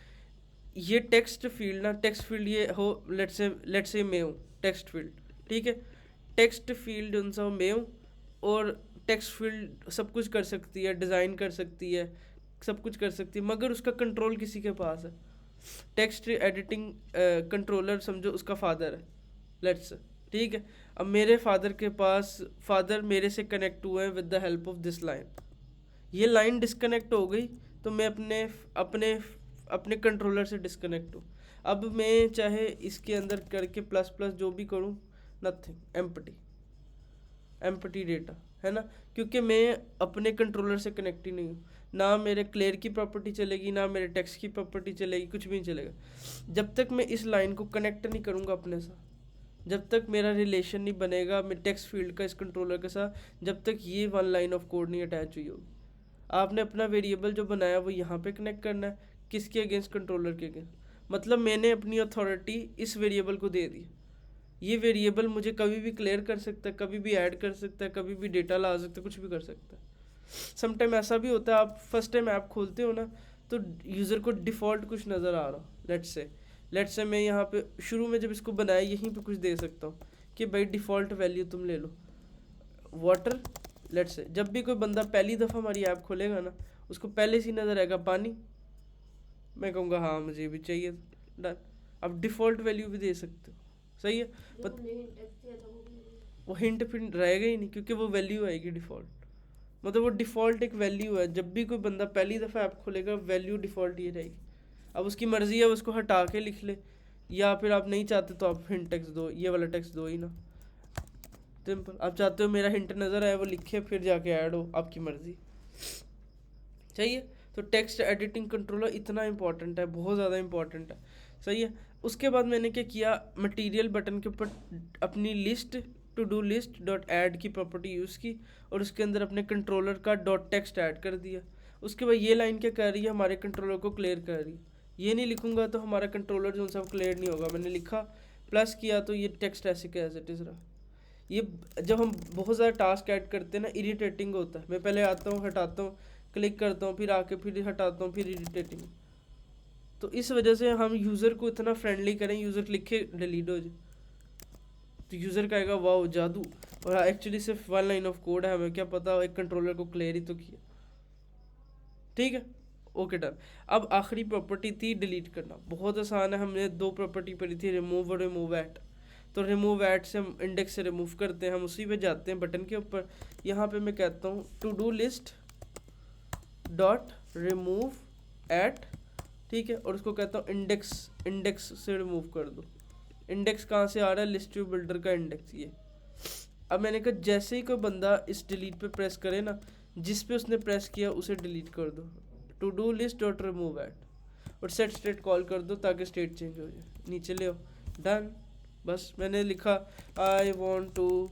ये टेक्स्ट फील्ड ना, टेक्स्ट फील्ड ये हो लेट्स से मैं हूँ टेक्स्ट फील्ड, ठीक है। टेक्स्ट फील्ड उनसा मैं हूँ, और टेक्स्ट फील्ड सब कुछ कर सकती है, डिज़ाइन कर सकती है, सब कुछ कर सकती है, मगर उसका कंट्रोल किसी के पास है। टेक्स्ट एडिटिंग कंट्रोलर समझो उसका फादर है लेट्स, ठीक है। अब मेरे फादर के पास, फादर मेरे से कनेक्ट हुए हैं with the help of this line. ये लाइन डिस्कनेक्ट हो गई तो मैं अपने कंट्रोलर से डिस्कनेक्ट हूँ। अब मैं चाहे इसके अंदर करके प्लस जो भी करूँ, नथिंग, एम्प्टी डेटा है ना, क्योंकि मैं अपने कंट्रोलर से कनेक्ट ही नहीं हूँ। ना मेरे क्लियर की प्रॉपर्टी चलेगी, ना मेरे टेक्स्ट की प्रॉपर्टी चलेगी, कुछ भी नहीं चलेगा जब तक मैं इस लाइन को कनेक्ट नहीं करूँगा अपने साथ। जब तक मेरा रिलेशन नहीं बनेगा मैं टेक्स्ट फील्ड का इस कंट्रोलर के साथ, जब तक ये वन लाइन ऑफ कोड नहीं अटैच हुई होगी। आपने अपना वेरिएबल जो बनाया वो यहाँ पे कनेक्ट करना है, किसके अगेंस्ट, कंट्रोलर के अगेंस्ट। मतलब मैंने अपनी अथॉरिटी इस वेरिएबल को दे दी। ये वेरिएबल मुझे कभी भी क्लियर कर सकता है, कभी भी ऐड कर सकता है, कभी भी डेटा ला सकता है, कुछ भी कर सकता है। समटाइम ऐसा भी होता है, आप फर्स्ट टाइम ऐप खोलते हो ना, तो यूज़र को डिफ़ॉल्ट कुछ नज़र आ रहा हो। लेट्स से मैं यहाँ पे शुरू में जब इसको बनाया यहीं पे कुछ दे सकता हूँ कि भाई डिफ़ॉल्ट वैल्यू तुम ले लो वाटर। लेट्स से जब भी कोई बंदा पहली दफ़ा हमारी ऐप खोलेगा ना, उसको पहले से नज़र आएगा पानी, मैं कहूँगा हाँ मुझे भी चाहिए, डन। अब डिफ़ॉल्ट वैल्यू भी दे सकते हो, सही है। वो हिंट फिर रहेगा ही नहीं, क्योंकि वो वैल्यू आएगी डिफ़ॉल्ट। मतलब वो डिफ़ॉल्ट एक वैल्यू है, जब भी कोई बंदा पहली दफ़ा ऐप खोलेगा वैल्यू डिफ़ॉल्ट ये रहेगी। अब उसकी मर्ज़ी है उसको हटा के लिख ले, या फिर आप नहीं चाहते तो आप हिंट टेक्स्ट दो, ये वाला टेक्स्ट दो ही ना, सिंपल। आप चाहते हो मेरा हिंट नज़र आए वो लिखे, फिर जाके ऐड हो, आपकी मर्ज़ी, चाहिए। तो टेक्स्ट एडिटिंग कंट्रोलर इतना इंपॉर्टेंट है, बहुत ज़्यादा इंपॉर्टेंट है, सही है। उसके बाद मैंने क्या किया, मटेरियल बटन के ऊपर अपनी list to do list dot add की प्रॉपर्टी यूज़ की, और उसके अंदर अपने कंट्रोलर का डॉट टेक्स्ट ऐड कर दिया। उसके बाद ये लाइन क्या कर रही है, हमारे कंट्रोलर को क्लियर कर रही है। ये नहीं लिखूंगा तो हमारा कंट्रोलर जो सा क्लियर नहीं होगा। मैंने लिखा प्लस किया तो ये टेक्स्ट ऐसे क्या एज इट इज़ रहा। ये जब हम बहुत ज़्यादा टास्क ऐड करते हैं ना, इरिटेटिंग होता है। मैं पहले आता हूँ, हटाता हूँ, क्लिक करता हूँ, फिर आके फिर हटाता हूँ, फिर इरिटेटिंग। तो इस वजह से हम यूज़र को इतना फ्रेंडली करें, यूज़र लिखे डिलीट हो जाए तो यूज़र कहेगा वाह जादू, और एक्चुअली सिर्फ वन लाइन ऑफ कोड है, हमें क्या पता एक कंट्रोलर को क्लियर ही तो किया। ठीक है, ओके डन। अब आखिरी प्रॉपर्टी थी डिलीट करना, बहुत आसान है। हमने दो प्रॉपर्टी पढ़ी थी, रिमूव और रिमूव एट। तो रिमूव एट से हम इंडेक्स से रिमूव करते हैं, हम उसी पे जाते हैं बटन के ऊपर। यहाँ पे मैं कहता हूँ to do list dot remove at, ठीक है, और उसको कहता हूँ इंडेक्स से रिमूव कर दो। इंडेक्स कहाँ से आ रहा है, लिस्ट व्यू बिल्डर का इंडेक्स ये। अब मैंने कहा जैसे ही कोई बंदा इस डिलीट पे प्रेस करे ना, जिस पे उसने प्रेस किया उसे डिलीट कर दो, to do list dot remove at, और सेट स्टेट कॉल कर दो ताकि स्टेट चेंज हो जाए। नीचे ले आओ, डन। बस मैंने लिखा I want to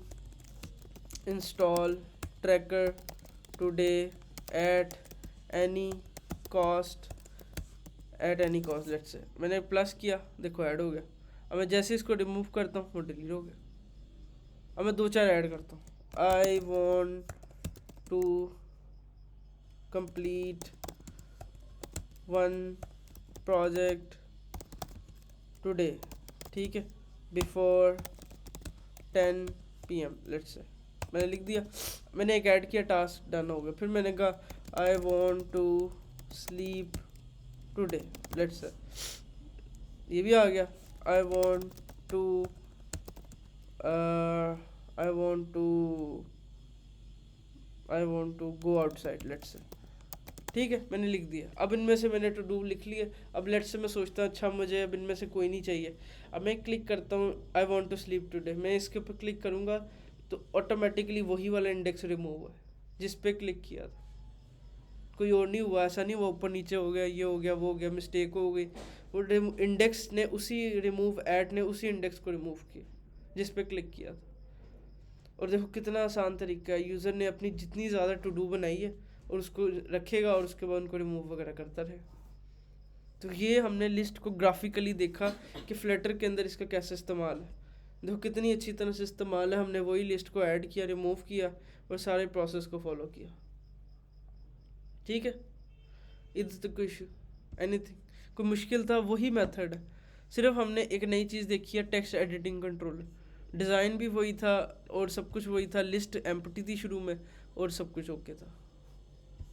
install tracker today at any cost, let's say मैंने प्लस किया, देखो ऐड हो गया। अब मैं जैसे इसको रिमूव करता हूँ वो डिलीट हो गया। अब मैं 2-4 ऐड करता हूँ, I want to complete 1 project today, ठीक है, बिफोर 10 PM लेट्स से मैंने लिख दिया। मैंने एक ऐड किया, टास्क डन हो गया। फिर मैंने कहा I want to sleep today let's say, ये भी आ गया। I want to go outside let's say, ठीक है, मैंने लिख दिया। अब इनमें से मैंने टू डू लिख लिया। अब लेट्स से मैं सोचता हूँ अच्छा मुझे अब इनमें से कोई नहीं चाहिए। अब मैं क्लिक करता हूँ I want to sleep today, मैं इसके ऊपर क्लिक करूँगा तो ऑटोमेटिकली वही वाला इंडेक्स रिमूव हुआ है जिस पे क्लिक किया था, कोई और नहीं हुआ। ऐसा नहीं हुआ ऊपर नीचे हो गया, ये हो गया, वो हो गया, मिस्टेक हो गई। वो इंडेक्स ने उसी रिमूव ऐड ने उसी इंडेक्स को रिमूव किया जिस पे क्लिक किया था। और देखो कितना आसान तरीका है, यूज़र ने अपनी जितनी ज़्यादा टू डू बनाई है और उसको रखेगा और उसके बाद उनको रिमूव वगैरह करता रहेगा। तो ये हमने लिस्ट को ग्राफिकली देखा कि फ्लटर के अंदर इसका कैसे इस्तेमाल है। देखो कितनी अच्छी तरह से इस्तेमाल है, हमने वही लिस्ट को ऐड किया, रिमूव किया और सारे प्रोसेस को फॉलो किया, ठीक है। इधर तो कोई इशू एनीथिंग, कोई मुश्किल था, वही मेथड है, सिर्फ हमने एक नई चीज़ देखी है, टेक्स्ट एडिटिंग कंट्रोलर। डिज़ाइन भी वही था और सब कुछ वही था, लिस्ट एम्प्टी थी शुरू में और सब कुछ ओके था,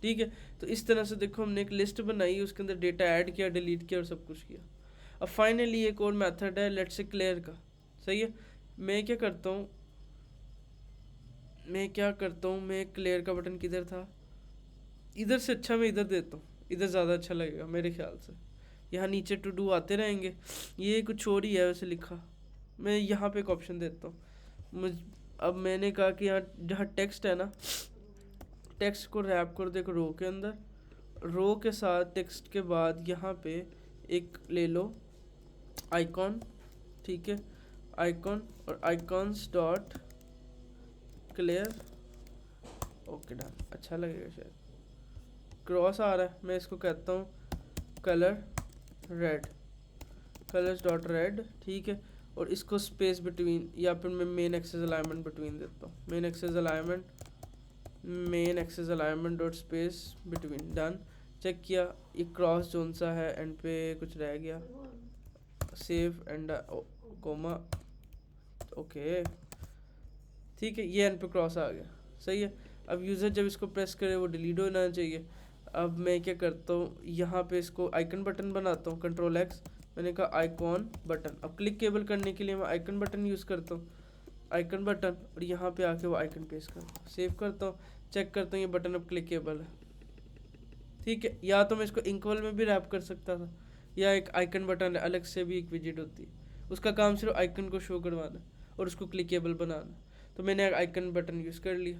ठीक है। तो इस तरह से देखो हमने एक लिस्ट बनाई, उसके अंदर डेटा ऐड किया, डिलीट किया और सब कुछ किया। अब फाइनली एक और मेथड है लेट्स से क्लियर का, सही है। मैं क्या करता हूँ, मैं क्लियर का बटन किधर था, इधर से अच्छा मैं इधर देता हूँ, इधर ज़्यादा अच्छा लगेगा मेरे ख्याल से। यहाँ नीचे टू डू आते रहेंगे, ये कुछ और ही है वैसे लिखा। मैं यहाँ पे एक ऑप्शन देता हूँ। अब मैंने कहा कि यहाँ जहाँ टेक्स्ट है ना, टेक्स्ट को रैप कर दो एक रो के अंदर, रो के साथ टेक्स्ट के बाद यहाँ पे एक ले लो आइकॉन, ठीक है, आइकॉन और icons dot clear, okay done, अच्छा लगेगा शायद। क्रॉस आ रहा है, मैं इसको कहता हूँ colour red, colours dot red, ठीक है, और इसको स्पेस बिटवीन या फिर मैं मेन एक्सेस अलाइनमेंट बिटवीन देता हूँ, main axis alignment dot space between, done. Check किया ये क्रॉस जोन सा है, एंड पे कुछ रह गया, सेव एंड कोमा, ओके, ठीक है, ये एंड पे क्रॉस आ गया, सही है। अब यूज़र जब इसको प्रेस करे वो डिलीट होना चाहिए। अब मैं क्या करता हूँ, यहाँ पे इसको आइकन बटन बनाता हूँ, कंट्रोल एक्स, मैंने कहा आइकॉन बटन। अब क्लिक केबल करने के लिए मैं आइकन बटन यूज़ करता हूँ, आइकन बटन, और यहाँ पे आके वो आइकन पेस्ट करता हूँ, सेव करता हूँ, चेक करता हूँ ये बटन अब क्लिकेबल है, ठीक है। या तो मैं इसको इंकवल में भी रैप कर सकता था, या एक आइकन बटन अलग से भी एक विजिट होती है, उसका काम सिर्फ आइकन को शो करवाना और उसको क्लिकेबल बनाना। तो मैंने एक आइकन बटन यूज़ कर लिया।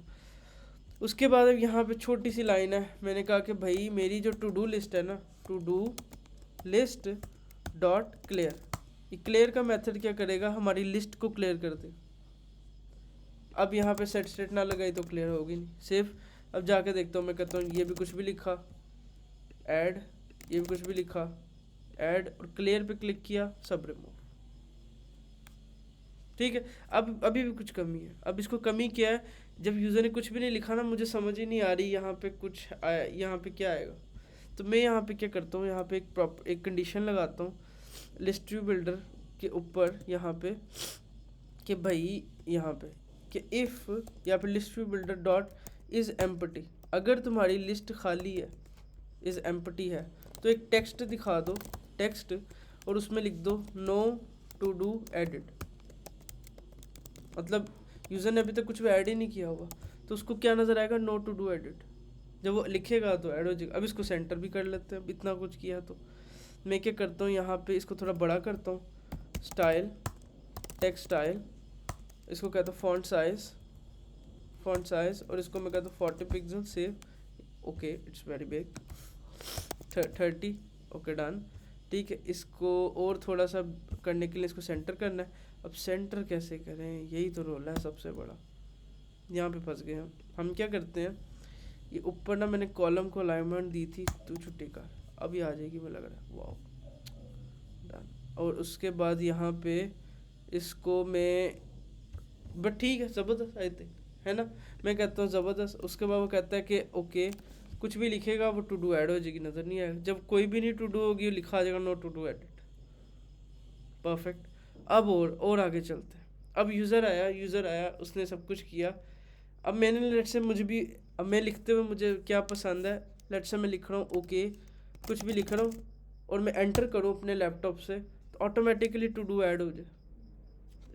उसके बाद अब यहाँ पे छोटी सी लाइन है, मैंने कहा कि भाई मेरी जो टू डू लिस्ट है ना, to do list dot clear, ये क्लियर का मेथड क्या करेगा, हमारी लिस्ट को क्लियर कर दे। अब यहाँ पे सेट स्टेट ना लगाई तो क्लियर होगी नहीं, सेफ। अब जाके देखता हूँ, मैं कहता हूँ ये भी कुछ भी लिखा ऐड, ये भी कुछ भी लिखा ऐड, और क्लियर पे क्लिक किया, सब रिमूव, ठीक है। अब अभी भी कुछ कमी है। अब इसको कमी क्या है, जब यूज़र ने कुछ भी नहीं लिखा ना, मुझे समझ ही नहीं आ रही यहाँ पे कुछ आया, यहाँ पे क्या आएगा। तो मैं यहाँ पे क्या करता हूँ, यहाँ पे एक कंडीशन लगाता हूँ लिस्ट व्यू बिल्डर के ऊपर, यहाँ पे कि भाई यहाँ पे कि इफ़ या फिर list view builder dot is empty, अगर तुम्हारी लिस्ट खाली है, इज़ एम्प्टी है, तो एक टेक्स्ट दिखा दो, टेक्स्ट, और उसमें लिख दो नो टू डू एडिट। मतलब यूज़र ने अभी तक कुछ भी ऐड ही नहीं किया हुआ, तो उसको क्या नज़र आएगा, नो टू डू एडिट, जब वो लिखेगा तो ऐड हो जाएगा। अब इसको सेंटर भी कर लेते हैं, अब इतना कुछ किया तो मैं क्या करता हूँ, यहाँ पे इसको थोड़ा बड़ा करता हूँ, स्टाइल, टेक्स्ट स्टाइल, इसको कहता हूँ फॉन्ट साइज, और इसको मैं कहता हूँ 40 pixel, save, okay it's very big, 30, okay done. ठीक है, इसको और थोड़ा सा करने के लिए इसको सेंटर करना है। अब सेंटर कैसे करें, यही तो रोल है सबसे बड़ा, यहाँ पे फंस गए हम क्या करते हैं, ये ऊपर ना मैंने कॉलम को अलाइनमेंट दी थी, तू छुट्टी कर, अभी आ जाएगी मुझे लग रहा है, वाओ डन। और उसके बाद यहाँ पे इसको मैं, बट ठीक है ज़बरदस्त आई थिंक, है ना, मैं कहता हूँ ज़बरदस्त। उसके बाद वो कहता है कि ओके कुछ भी लिखेगा वो टू डू ऐड हो जाएगी, नज़र नहीं आएगा, जब कोई भी नहीं टू डू होगी लिखा आ जाएगा no to do edit, perfect. अब और आगे चलते हैं। अब यूज़र आया उसने सब कुछ किया। अब मैंने लेट से मुझे भी, अब मैं लिखते हुए मुझे क्या पसंद है, लेट से मैं लिख रहा हूँ ओके, कुछ भी लिख रहा हूँ और मैं एंटर करूँ अपने लैपटॉप से तो ऑटोमेटिकली टू डू ऐड हो जाए,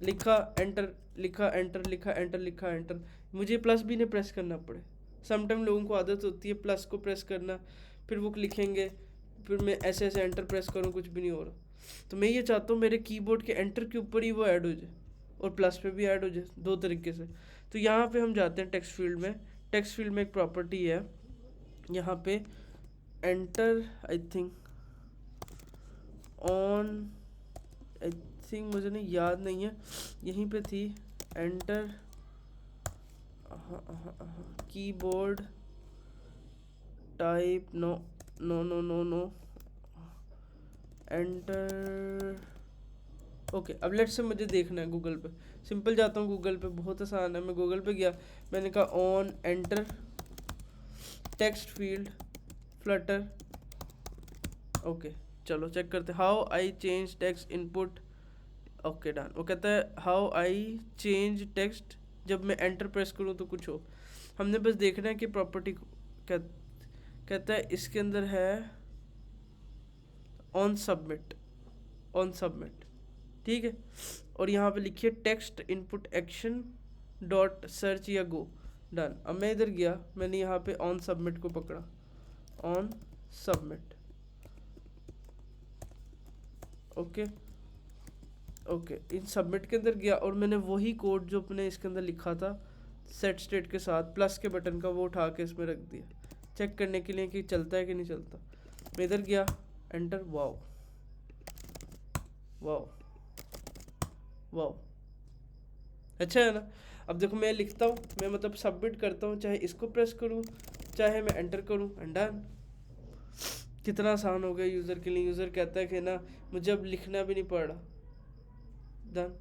लिखा एंटर, लिखा एंटर, लिखा एंटर, लिखा एंटर, मुझे प्लस भी नहीं प्रेस करना पड़े। समटाइम लोगों को आदत होती है प्लस को प्रेस करना, फिर वो लिखेंगे, फिर मैं ऐसे ऐसे एंटर प्रेस करूँ, कुछ भी नहीं हो रहा। तो मैं ये चाहता हूँ मेरे कीबोर्ड के एंटर के ऊपर ही वो ऐड हो जाए और प्लस पे भी ऐड हो जाए, दो तरीके से। तो यहाँ पे हम जाते हैं टेक्स्ट फील्ड में, टेक्स्ट फील्ड में एक प्रॉपर्टी है यहाँ पे enter, I think on, I think मुझे नहीं याद नहीं है, यहीं पे थी enter, keyboard type, no no no no no enter, okay. अब लेट से मुझे देखना है गूगल पे, सिंपल जाता हूँ गूगल पे, बहुत आसान है। मैं गूगल पे गया, मैंने कहा on enter text field Flutter, okay चलो चेक करते, how I change text input, okay done. वो कहता है हाउ आई चेंज टेक्स्ट, जब मैं एंटर प्रेस करूँ तो कुछ हो, हमने बस देखना है कि प्रॉपर्टी कहता है इसके अंदर है ऑन सबमिट, ऑन सबमिट, ठीक है। और यहाँ पे लिखिए text input action dot search या गो, डन। अब मैं इधर गया, मैंने यहाँ पे ऑन सबमिट को पकड़ा, on submit, okay okay, in submit के अंदर गया और मैंने वही कोड जो अपने इसके अंदर लिखा था सेट स्टेट के साथ प्लस के बटन का, वो उठा के इसमें रख दिया चेक करने के लिए कि चलता है कि नहीं चलता। मैं इधर गया एंटर, वाओ वाओ वाओ, अच्छा है ना। अब देखो मैं लिखता हूँ, मैं मतलब सबमिट करता हूँ, चाहे इसको प्रेस करूँ चाहे मैं एंटर करूँ, एंड डन। कितना आसान हो गया यूज़र के लिए। यूज़र कहता है कि ना मुझे अब लिखना भी नहीं पड़ रहा, डन।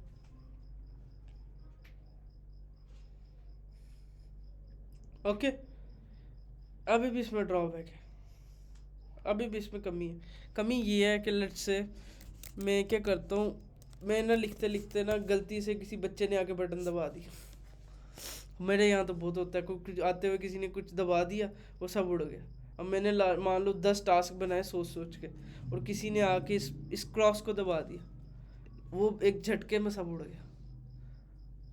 ओके, अभी भी इसमें ड्रॉबैक है, अभी भी इसमें कमी है। कमी ये है कि लेट्स से मैं क्या करता हूँ, मैं ना लिखते लिखते ना गलती से किसी बच्चे ने आके बटन दबा दिया, मेरे यहाँ तो बहुत होता है, कुछ आते हुए किसी ने कुछ दबा दिया, वो सब उड़ गया। अब मैंने मान लो 10 टास्क बनाए सोच सोच के, और किसी ने आके इस क्रॉस को दबा दिया, वो एक झटके में सब उड़ गया।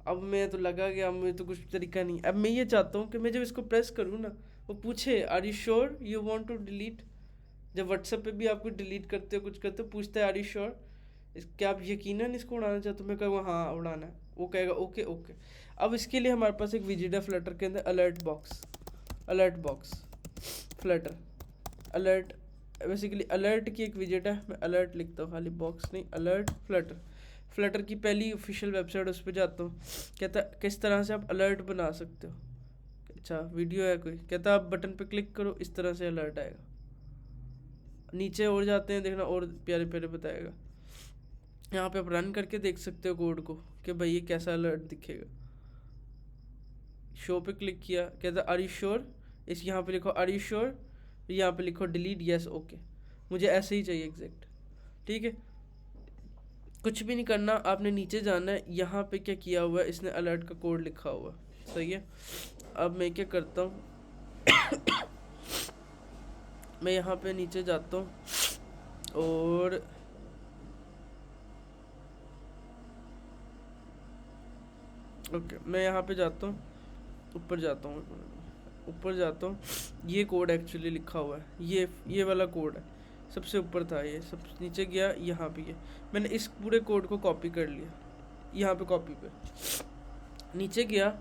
अब मैं तो लगा गया, अब मैं तो कुछ तरीका नहीं। अब मैं ये चाहता हूँ कि मैं जब इसको प्रेस करूँ ना, वो पूछे are you sure you want to delete, जब व्हाट्सएप पे भी आप कुछ डिलीट करते हो कुछ करते हो, पूछता है आर यू श्योर, क्या आप यकीनन इसको उड़ाना चाहते हो, मैं कहूँगा हाँ उड़ाना है, वो कहेगा ओके ओके। अब इसके लिए हमारे पास एक विजिट है फ्लटर के अंदर, alert box Flutter alert, basically alert की एक विजिट है, मैं अलर्ट लिखता हूँ खाली, बॉक्स नहीं, अलर्ट फ्लटर की पहली ऑफिशियल वेबसाइट, उस पर जाता हूँ। कहता किस तरह से आप अलर्ट बना सकते हो, अच्छा वीडियो है कोई, कहता आप बटन पे क्लिक करो इस तरह से अलर्ट आएगा। नीचे और जाते हैं, देखना और प्यारे प्यारे बताएगा। यहाँ पे आप रन करके देख सकते हो कोड को कि भाई ये कैसा अलर्ट दिखेगा। शो पे क्लिक किया, कहता आर यू श्योर, इस यहाँ पे लिखो आर यू श्योर, यहाँ पे लिखो डिलीट यस ओके, मुझे ऐसे ही चाहिए एग्जैक्ट, ठीक है। कुछ भी नहीं करना, आपने नीचे जाना है, यहाँ पे क्या किया हुआ है इसने, अलर्ट का कोड लिखा हुआ है, सही है। अब मैं क्या करता हूँ मैं यहाँ पे नीचे जाता हूँ और ओके मैं यहाँ पे जाता हूँ, ऊपर जाता हूँ, ऊपर जाता हूँ, ये कोड एक्चुअली लिखा हुआ है, ये वाला कोड है, सबसे ऊपर था ये, सब नीचे गया यहाँ पे ये मैंने इस पूरे कोड को कॉपी कर लिया, यहाँ पे कॉपी पे नीचे गया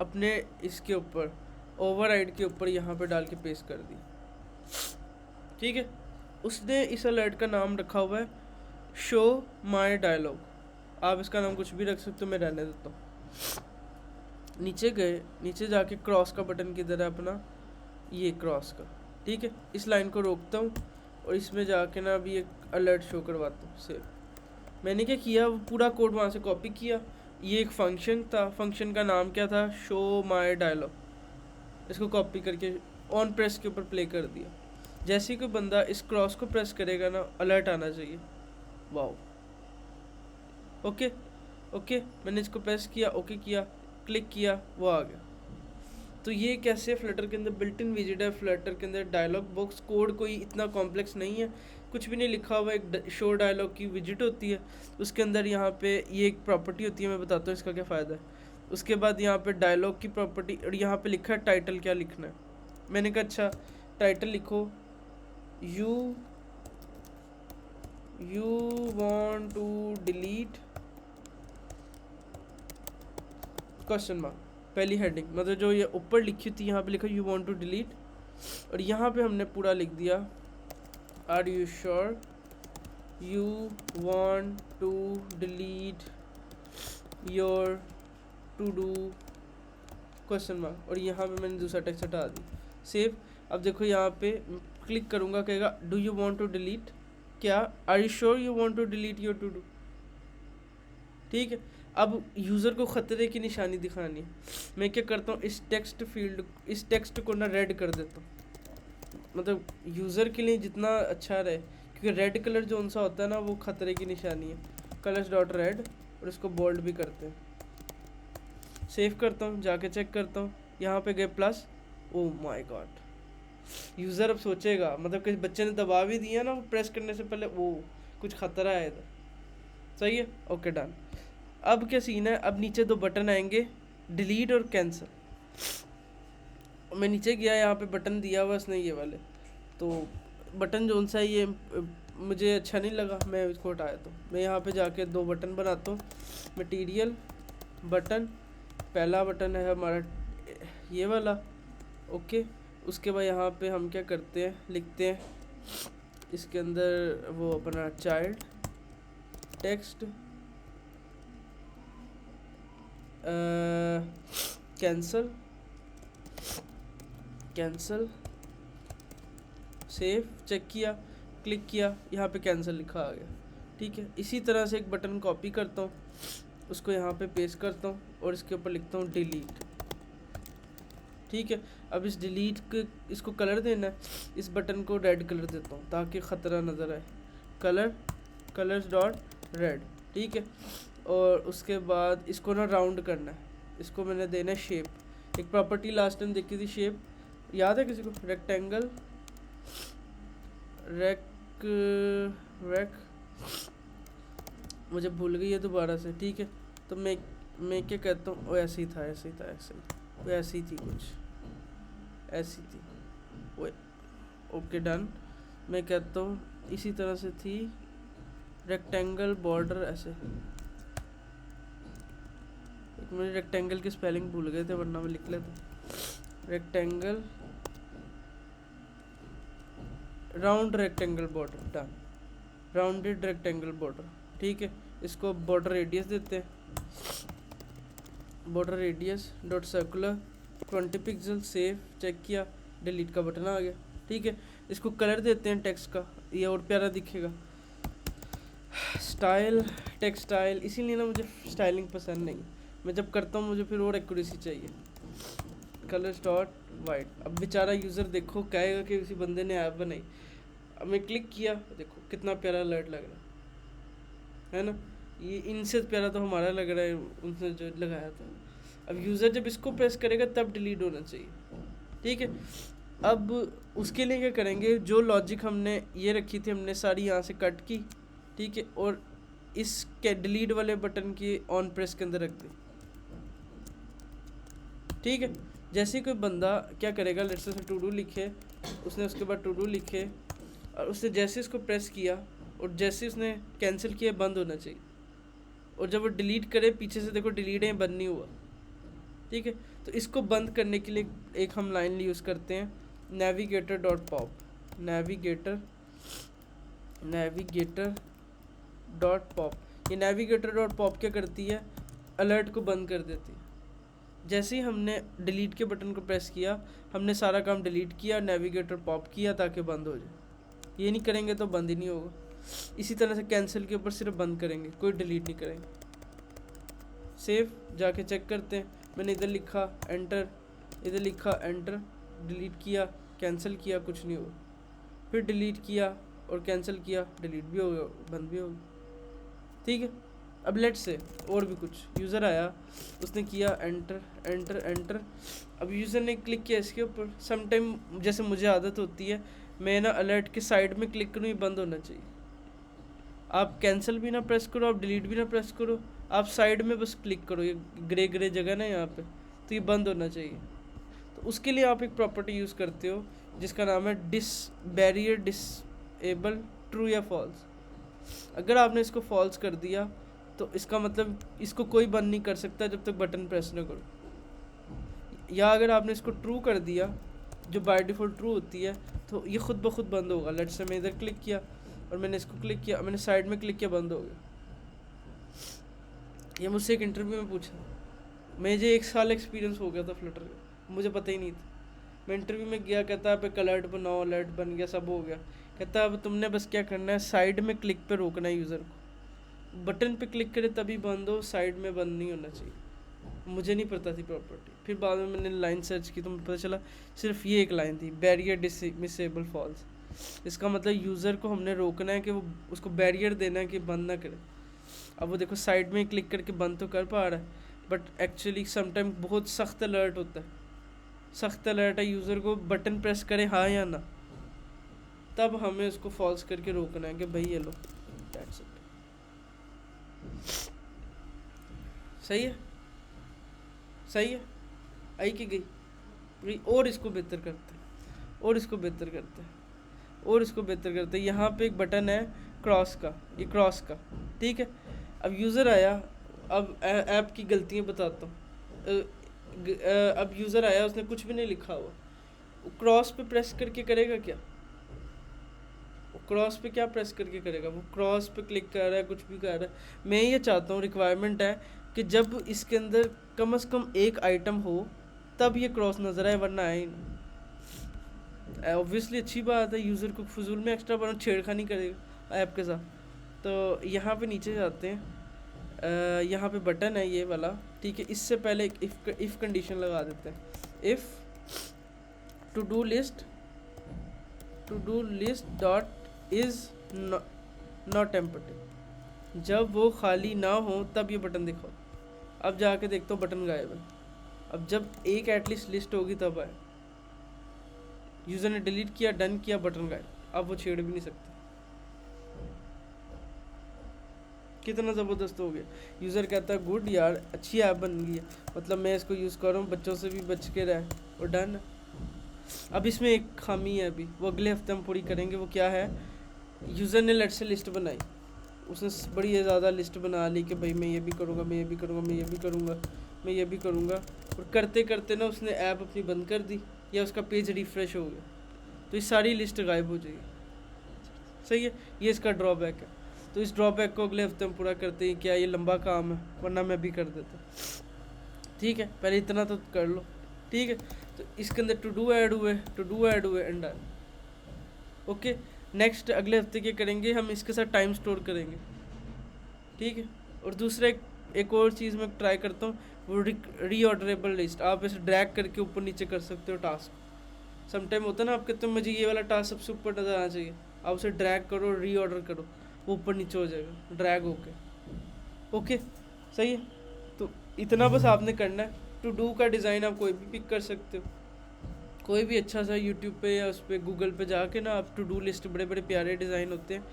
अपने इसके ऊपर ओवरराइड के ऊपर यहाँ पे डाल के पेस्ट कर दी। ठीक है, उसने इस अलर्ट का नाम रखा हुआ है शो माई डायलॉग, आप इसका नाम कुछ भी रख सकते हो, मैं रहने देता हूँ। नीचे गए, नीचे जाके क्रॉस का बटन किधर है अपना, ये क्रॉस का। ठीक है, इस लाइन को रोकता हूँ और इसमें जाके ना अभी एक अलर्ट शो करवाता हूँ सेव। मैंने क्या किया, वो पूरा कोड वहाँ से कॉपी किया, ये एक फंक्शन था, फंक्शन का नाम क्या था, शो माई डायलॉग, इसको कॉपी करके ऑन प्रेस के ऊपर प्ले कर दिया। जैसे ही कोई बंदा इस क्रॉस को प्रेस करेगा ना, अलर्ट आना चाहिए। वाओ, ओके ओके, मैंने इसको प्रेस किया, ओके किया, क्लिक किया, वो आ गया। तो ये कैसे फ्लटर के अंदर बिल्ट इन विजिट है, फ्लटर के अंदर डायलॉग बॉक्स कोड कोई इतना कॉम्प्लेक्स नहीं है, कुछ भी नहीं लिखा हुआ, एक शो डायलॉग की विजिट होती है, उसके अंदर यहाँ पे ये एक प्रॉपर्टी होती है, मैं बताता हूँ इसका क्या फ़ायदा है। उसके बाद यहाँ पे डायलॉग की प्रॉपर्टी, और यहाँ पे लिखा है टाइटल क्या लिखना है। मैंने कहा अच्छा टाइटल लिखो, you want to delete question mark, पहली हेडिंग, मतलब जो ये ऊपर लिखी थी यहाँ पे लिखा यू वांट टू डिलीट, और यहाँ पे हमने पूरा लिख दिया are you sure you want to delete your to do question mark, और यहाँ पे मैंने दूसरा टेक्स्ट हटा दी, सेव। अब देखो यहाँ पे क्लिक करूँगा, कहेगा do you want to delete, क्या are you sure you want to delete your to do. ठीक है, अब यूज़र को ख़तरे की निशानी दिखानी है, मैं क्या करता हूँ, इस टेक्स्ट को ना रेड कर देता हूँ, मतलब यूज़र के लिए जितना अच्छा रहे, क्योंकि रेड कलर जो उनसा होता है ना, वो ख़तरे की निशानी है। कलर्स डॉट रेड, और इसको बोल्ड भी करते हैं। सेव करता हूँ, जाके चेक करता हूँ, यहाँ पे गए plus, oh my God, user अब सोचेगा, मतलब किसी बच्चे ने दबा भी दिया ना, वो प्रेस करने से पहले वो कुछ ख़तरा है इधर। सही है, ओके डन। अब क्या सीन है, अब नीचे दो बटन आएंगे, डिलीट और कैंसिल। मैं नीचे गया, यहाँ पे बटन दिया हुआ उसने ये वाले, तो बटन जो सा है ये मुझे अच्छा नहीं लगा, मैं इसको हटाया। तो मैं यहाँ पे जाके दो बटन बनाता हूँ, मटीरियल बटन, पहला बटन है हमारा ये वाला, ओके। उसके बाद यहाँ पे हम क्या करते हैं, लिखते हैं इसके अंदर वो अपना child text cancel save, check किया, क्लिक किया, यहाँ पे कैंसिल लिखा आ गया। ठीक है, इसी तरह से एक बटन कॉपी करता हूँ, उसको यहाँ पे पेस्ट करता हूँ, और इसके ऊपर लिखता हूँ डिलीट। ठीक है, अब इस डिलीट के इसको कलर देना है, इस बटन को रेड कलर देता हूँ ताकि ख़तरा नज़र आए, कलर्स डॉट रेड। ठीक है, और उसके बाद इसको ना राउंड करना है, इसको मैंने देना है शेप, एक प्रॉपर्टी लास्ट टाइम देखी थी शेप, याद है किसी को, रेक्टेंगल मुझे भूल गई है दोबारा से। ठीक है, तो मैं क्या कहता हूँ, वो ऐसे ही था, वो ऐसी थी, कुछ ऐसी थी वो, ओके डन। मैं कहता हूँ इसी तरह से थी, रेक्टेंगल बॉर्डर ऐसे, मुझे रेक्टेंगल की स्पेलिंग भूल गए थे वरना मैं लिख लेता, rectangle round rectangle border, done, rounded rectangle border. ठीक है, इसको बॉर्डर रेडियस देते हैं, border radius dot circular 20 pixel, save, check किया, डिलीट का बटन आ गया। ठीक है, इसको कलर देते हैं टेक्स्ट का, ये और प्यारा दिखेगा, स्टाइल टेक्स्ट स्टाइल, इसीलिए ना मुझे स्टाइलिंग पसंद नहीं, मैं जब करता हूँ मुझे फिर और एक्यूरेसी चाहिए। कलर्स डॉट वाइट, अब बेचारा यूज़र देखो कहेगा कि किसी बंदे ने ऐप बनाई। अब मैं क्लिक किया, देखो कितना प्यारा अलर्ट लग रहा है ना, ये इनसे प्यारा तो हमारा लग रहा है उनसे जो लगाया था। अब यूज़र जब इसको प्रेस करेगा तब डिलीट होना चाहिए। ठीक है, अब उसके लिए क्या करेंगे, जो लॉजिक हमने ये रखी थी हमने सारी यहाँ से कट की। ठीक है, और इस के डिलीट वाले बटन की ऑन प्रेस के अंदर रख दी। ठीक है, जैसे ही कोई बंदा क्या करेगा, लेट्स से टू डू लिखे, उसने उसके बाद टू डू लिखे और उसने जैसे इसको प्रेस किया और जैसे उसने कैंसिल किया बंद होना चाहिए, और जब वो डिलीट करे पीछे से देखो डिलीट है, बंद नहीं हुआ। ठीक है, तो इसको बंद करने के लिए एक हम लाइन यूज़ करते हैं, navigator dot pop. Navigator dot pop. ये नेविगेटर डॉट पॉप क्या करती है, अलर्ट को बंद कर देती है। जैसे ही हमने डिलीट के बटन को प्रेस किया, हमने सारा काम डिलीट किया, नेविगेटर पॉप किया ताकि बंद हो जाए। ये नहीं करेंगे तो बंद ही नहीं होगा। इसी तरह से कैंसिल के ऊपर सिर्फ बंद करेंगे, कोई डिलीट नहीं करेंगे। सेव जाके चेक करते हैं, मैंने इधर लिखा एंटर, इधर लिखा एंटर, डिलीट किया, कैंसिल किया, कुछ नहीं हुआ। फिर डिलीट किया और कैंसिल किया, डिलीट भी हो गया, बंद भी हो गया। ठीक है, अब लेट से और भी कुछ, यूज़र आया, उसने किया एंटर एंटर एंटर। अब यूज़र ने क्लिक किया इसके ऊपर। सम टाइम जैसे मुझे आदत होती है, मैं ना अलर्ट के साइड में क्लिक करूँ, ये बंद होना चाहिए। आप कैंसिल भी ना प्रेस करो, आप डिलीट भी ना प्रेस करो, आप साइड में बस क्लिक करो, ये ग्रे ग्रे जगह ना यहाँ पे, तो ये बंद होना चाहिए। तो उसके लिए आप एक प्रॉपर्टी यूज़ करते हो जिसका नाम है बैरियर डिसेबल ट्रू या फॉल्स। अगर आपने इसको फॉल्स कर दिया तो इसका मतलब इसको कोई बंद नहीं कर सकता जब तक बटन प्रेस ना करो। या अगर आपने इसको ट्रू कर दिया, जो बाय डिफ़ॉल्ट ट्रू होती है, तो ये खुद ब खुद बंद होगा। लेट्स से मैं इधर क्लिक किया और मैंने इसको क्लिक किया, मैंने साइड में क्लिक किया, बंद हो गया। ये मुझसे एक इंटरव्यू में पूछा, मुझे 1 साल एक्सपीरियंस हो गया था फ्लटर का, मुझे पता ही नहीं था। मैं इंटरव्यू में गया, कहता है आप अलर्ट बनाओ, अलर्ट बन गया, सब हो गया। कहता है अब तुमने बस क्या करना है, साइड में क्लिक पे रोकना है यूज़र को, बटन पे क्लिक करे तभी बंद हो, साइड में बंद नहीं होना चाहिए। मुझे नहीं पता थी प्रॉपर्टी, फिर बाद में मैंने लाइन सर्च की तो मुझे पता चला सिर्फ ये एक लाइन थी, बैरियर डिसेबल फॉल्स। इसका मतलब यूज़र को हमने रोकना है कि वो, उसको बैरियर देना है कि बंद ना करे। अब वो देखो साइड में क्लिक करके बंद तो कर पा रहा है, बट एक्चुअली समटाइम बहुत सख्त अलर्ट होता है, सख्त अलर्ट है, यूज़र को बटन प्रेस करे हाँ या ना, तब हमें उसको फॉल्स करके रोकना है कि भाई ये लो, दैट्स इट। सही है, सही है, आई कि गई। और इसको बेहतर करते हैं, और इसको बेहतर करते हैं, और इसको बेहतर करते हैं। यहाँ पे एक बटन है क्रॉस का, ये क्रॉस का, ठीक है। अब यूज़र आया, अब ऐप की गलतियाँ बताता हूँ। अब यूज़र आया, उसने कुछ भी नहीं लिखा हुआ, क्रॉस पे प्रेस करके करेगा क्या, क्रॉस पे क्या प्रेस करके करेगा, वो क्रॉस पे क्लिक कर रहा है, कुछ भी कर रहा है। मैं ये चाहता हूँ, रिक्वायरमेंट है कि जब इसके अंदर कम से कम एक आइटम हो तब ये क्रॉस नज़र आए, वरना आए नहीं। ऑब्वियसली अच्छी बात है, यूज़र को फजूल में एक्स्ट्रा बना छेड़खानी करेगा ऐप के साथ। तो यहाँ पे नीचे जाते हैं, यहाँ पे बटन है ये वाला, ठीक है। इससे पहले एक इफ़ कंडीशन लगा देते हैं, if two do list dot is not empty. जब वो खाली ना हो तब ये बटन दिखाओ। अब जाके देखता हूँ बटन गायब है। अब जब एक एटलीस्ट लिस्ट होगी तब आए। यूज़र ने डिलीट किया, डन किया, बटन गायब, अब वो छेड़ भी नहीं सकते। कितना ज़बरदस्त हो गया। यूज़र कहता है गुड यार, अच्छी ऐप बन गई है, मतलब मैं इसको यूज़ कर रहा हूँ, बच्चों से भी बच के रहे, और डन। अब इसमें एक खामी है, अभी वो अगले हफ्ते हम पूरी करेंगे। वो क्या है, यूज़र ने लेट से लिस्ट बनाई, उसने बड़ी ज़्यादा लिस्ट बना ली कि भाई मैं ये भी करूँगा, मैं ये भी करूँगा, मैं ये भी करूँगा, मैं ये भी करूँगा, और करते करते ना उसने ऐप अपनी बंद कर दी या उसका पेज रिफ़्रेश हो गया, तो ये सारी लिस्ट गायब हो जाएगी। सही है, ये इसका ड्रॉबैक है। तो इस ड्रॉबैक को अगले हफ्ते हम पूरा करते हैं। क्या ये लंबा काम है, वरना मैं भी कर देता। ठीक है, पहले इतना तो कर लो, ठीक है। तो इसके अंदर टू डू ऐड हुए एंड डन। ओके, नेक्स्ट अगले हफ्ते क्या करेंगे, हम इसके साथ टाइम स्टोर करेंगे, ठीक है। और दूसरा एक और चीज़ मैं ट्राई करता हूँ, वो रीऑर्डरेबल लिस्ट। आप ऐसे ड्रैग करके ऊपर नीचे कर सकते हो टास्क। समटाइम होता है ना, आप कहते हो मुझे ये वाला टास्क सबसे ऊपर नज़र आना चाहिए, आप उसे ड्रैग करो, रीऑर्डर करो, वो ऊपर नीचे हो जाएगा ड्रैग होके। ओके, सही है। तो इतना बस आपने करना है। टू डू का डिज़ाइन आप कोई भी पिक कर सकते हो, कोई भी अच्छा सा यूट्यूब पे या उस पर गूगल पे जाके ना, आप टू डू लिस्ट, बड़े बड़े प्यारे डिज़ाइन होते हैं,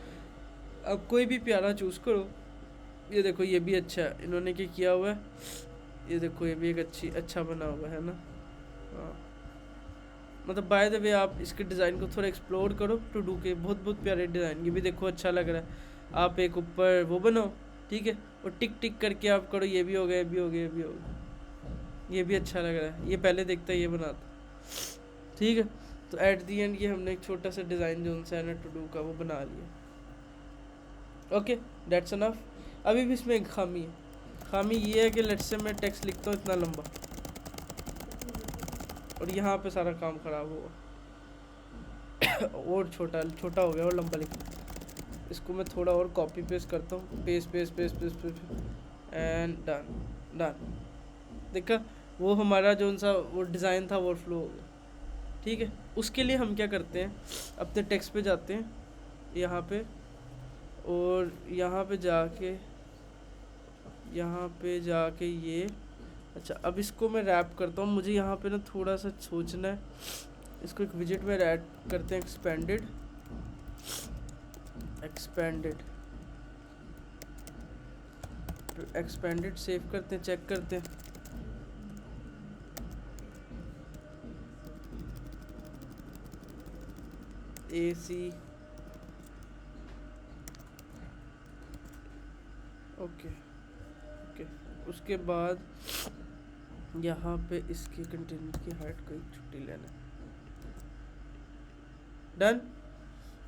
आप कोई भी प्यारा चूज़ करो। ये देखो, ये भी अच्छा है, इन्होंने क्या किया हुआ है, ये देखो, ये भी एक अच्छा बना हुआ है ना, हाँ, मतलब बाय द वे आप इसके डिज़ाइन को थोड़ा एक्सप्लोर करो, टू डू के बहुत बहुत प्यारे डिज़ाइन, ये भी देखो अच्छा लग रहा है। आप एक ऊपर वो बनाओ, ठीक है, और टिक टिक करके आप करो, ये भी हो गया, ये भी हो गया, ये भी हो गया, ये भी अच्छा लग रहा है, ये पहले देखता ये बनाता, ठीक है। तो एट दी एंड ये हमने एक छोटा सा डिज़ाइन जो उनसे है ना टू डू का वो बना लिया। Okay, that's enough. अभी भी इसमें एक खामी है, खामी ये है कि लेट्स से मैं टेक्स्ट लिखता हूँ इतना लंबा और यहाँ पे सारा काम ख़राब हुआ और छोटा छोटा हो गया और लंबा लिखना। इसको मैं थोड़ा और कॉपी पेस्ट करता हूँ, paste paste paste paste paste and done done. देखा, वो हमारा जो सा वो डिज़ाइन था वो फ्लो हो गया, ठीक है। उसके लिए हम क्या करते हैं, अपने टेक्स्ट पे जाते हैं यहाँ पे, और यहाँ पे जाके ये, अच्छा अब इसको मैं रैप करता हूँ। मुझे यहाँ पे ना थोड़ा सा सोचना है, इसको एक विजेट में ऐड करते हैं, एक्सपेंडेड सेव करते हैं, चेक करते हैं। AC okay okay. उसके बाद यहाँ पे इसके कंटेनर की हाइट को एक छुट्टी लेना, डन,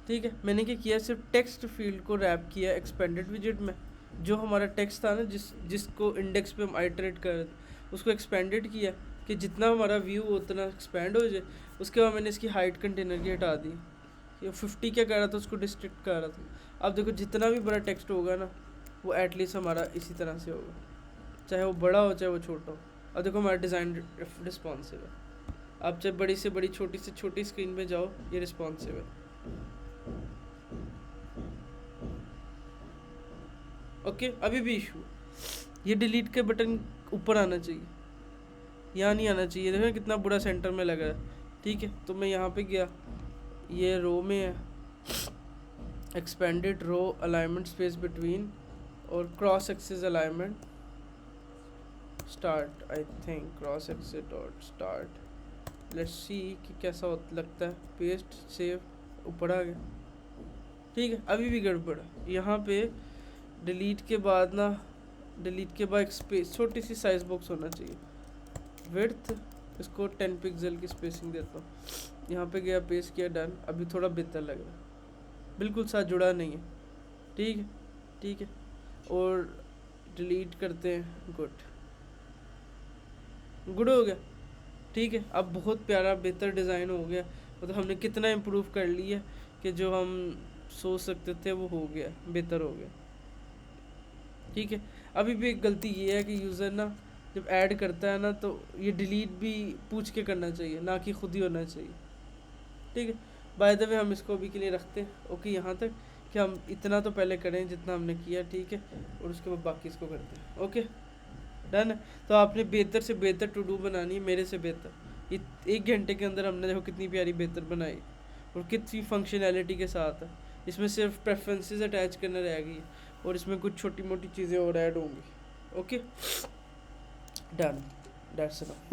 ठीक है। मैंने क्या किया, सिर्फ टेक्स्ट फील्ड को रैप किया एक्सपेंडेड विजेट में। जो हमारा टेक्स्ट था ना, जिसको इंडेक्स पे हम आइटरेट कर रहे थे, उसको एक्सपेंडेड किया कि जितना हमारा व्यू उतना एक्सपेंड हो जाए। उसके बाद मैंने इसकी हाइट कंटेनर की हटा दी, ये 50 क्या कर रहा था उसको डिस्ट्रिक्ट कर रहा था। अब देखो जितना भी बड़ा टेक्स्ट होगा ना वो एटलीस्ट हमारा इसी तरह से होगा, चाहे वो बड़ा हो चाहे वो छोटा हो। अब देखो हमारा डिज़ाइन रिस्पॉन्सिव है। आप चाहे बड़ी से बड़ी छोटी से छोटी स्क्रीन में जाओ, ये रिस्पॉन्सिव है। ओके, अभी भी इशू, ये डिलीट के बटन ऊपर आना चाहिए, यहाँ नहीं आना चाहिए। देखो कितना बुरा सेंटर में लग रहा है, ठीक है। तो मैं यहाँ पे गया, ये रो में है, एक्सपेंडेड रो अलाइनमेंट स्पेस बिटवीन और cross axis alignment start, I think cross axis dot start. Let's see कि कैसा लगता है। पेस्ट सेव, ऊपर आ गया, ठीक है। अभी भी गड़बड़, यहाँ पे डिलीट के बाद एक स्पेस, छोटी सी साइज बॉक्स होना चाहिए। विड्थ इसको 10 पिक्सल की स्पेसिंग देता हूँ, यहाँ पे गया, पेस्ट किया, डन। अभी थोड़ा बेहतर लग रहा है, बिल्कुल साथ जुड़ा नहीं है, ठीक है ठीक है। और डिलीट करते हैं, गुड हो गया, ठीक है। अब बहुत प्यारा बेहतर डिज़ाइन हो गया, मतलब हमने कितना इम्प्रूव कर लिया कि जो हम सोच सकते थे वो हो गया, बेहतर हो गया, ठीक है। अभी भी एक गलती ये है कि यूज़र ना जब ऐड करता है ना तो ये डिलीट भी पूछ के करना चाहिए, ना कि खुद ही होना चाहिए, ठीक है। बाय द वे हम इसको अभी के लिए रखते हैं, ओके, यहाँ तक कि हम इतना तो पहले करें जितना हमने किया, ठीक है, और उसके बाद बाकी इसको करते हैं, ओके डन है। तो आपने बेहतर से बेहतर टू डू बनानी है, मेरे से बेहतर। 1 घंटे के अंदर हमने देखो कितनी प्यारी बेहतर बनाई और कितनी फंक्शनैलिटी के साथ है। इसमें सिर्फ प्रेफरेंसेस अटैच करना रह गई और इसमें कुछ छोटी मोटी चीज़ें और ऐड होंगी, ओके डन, दैट्स इनफ।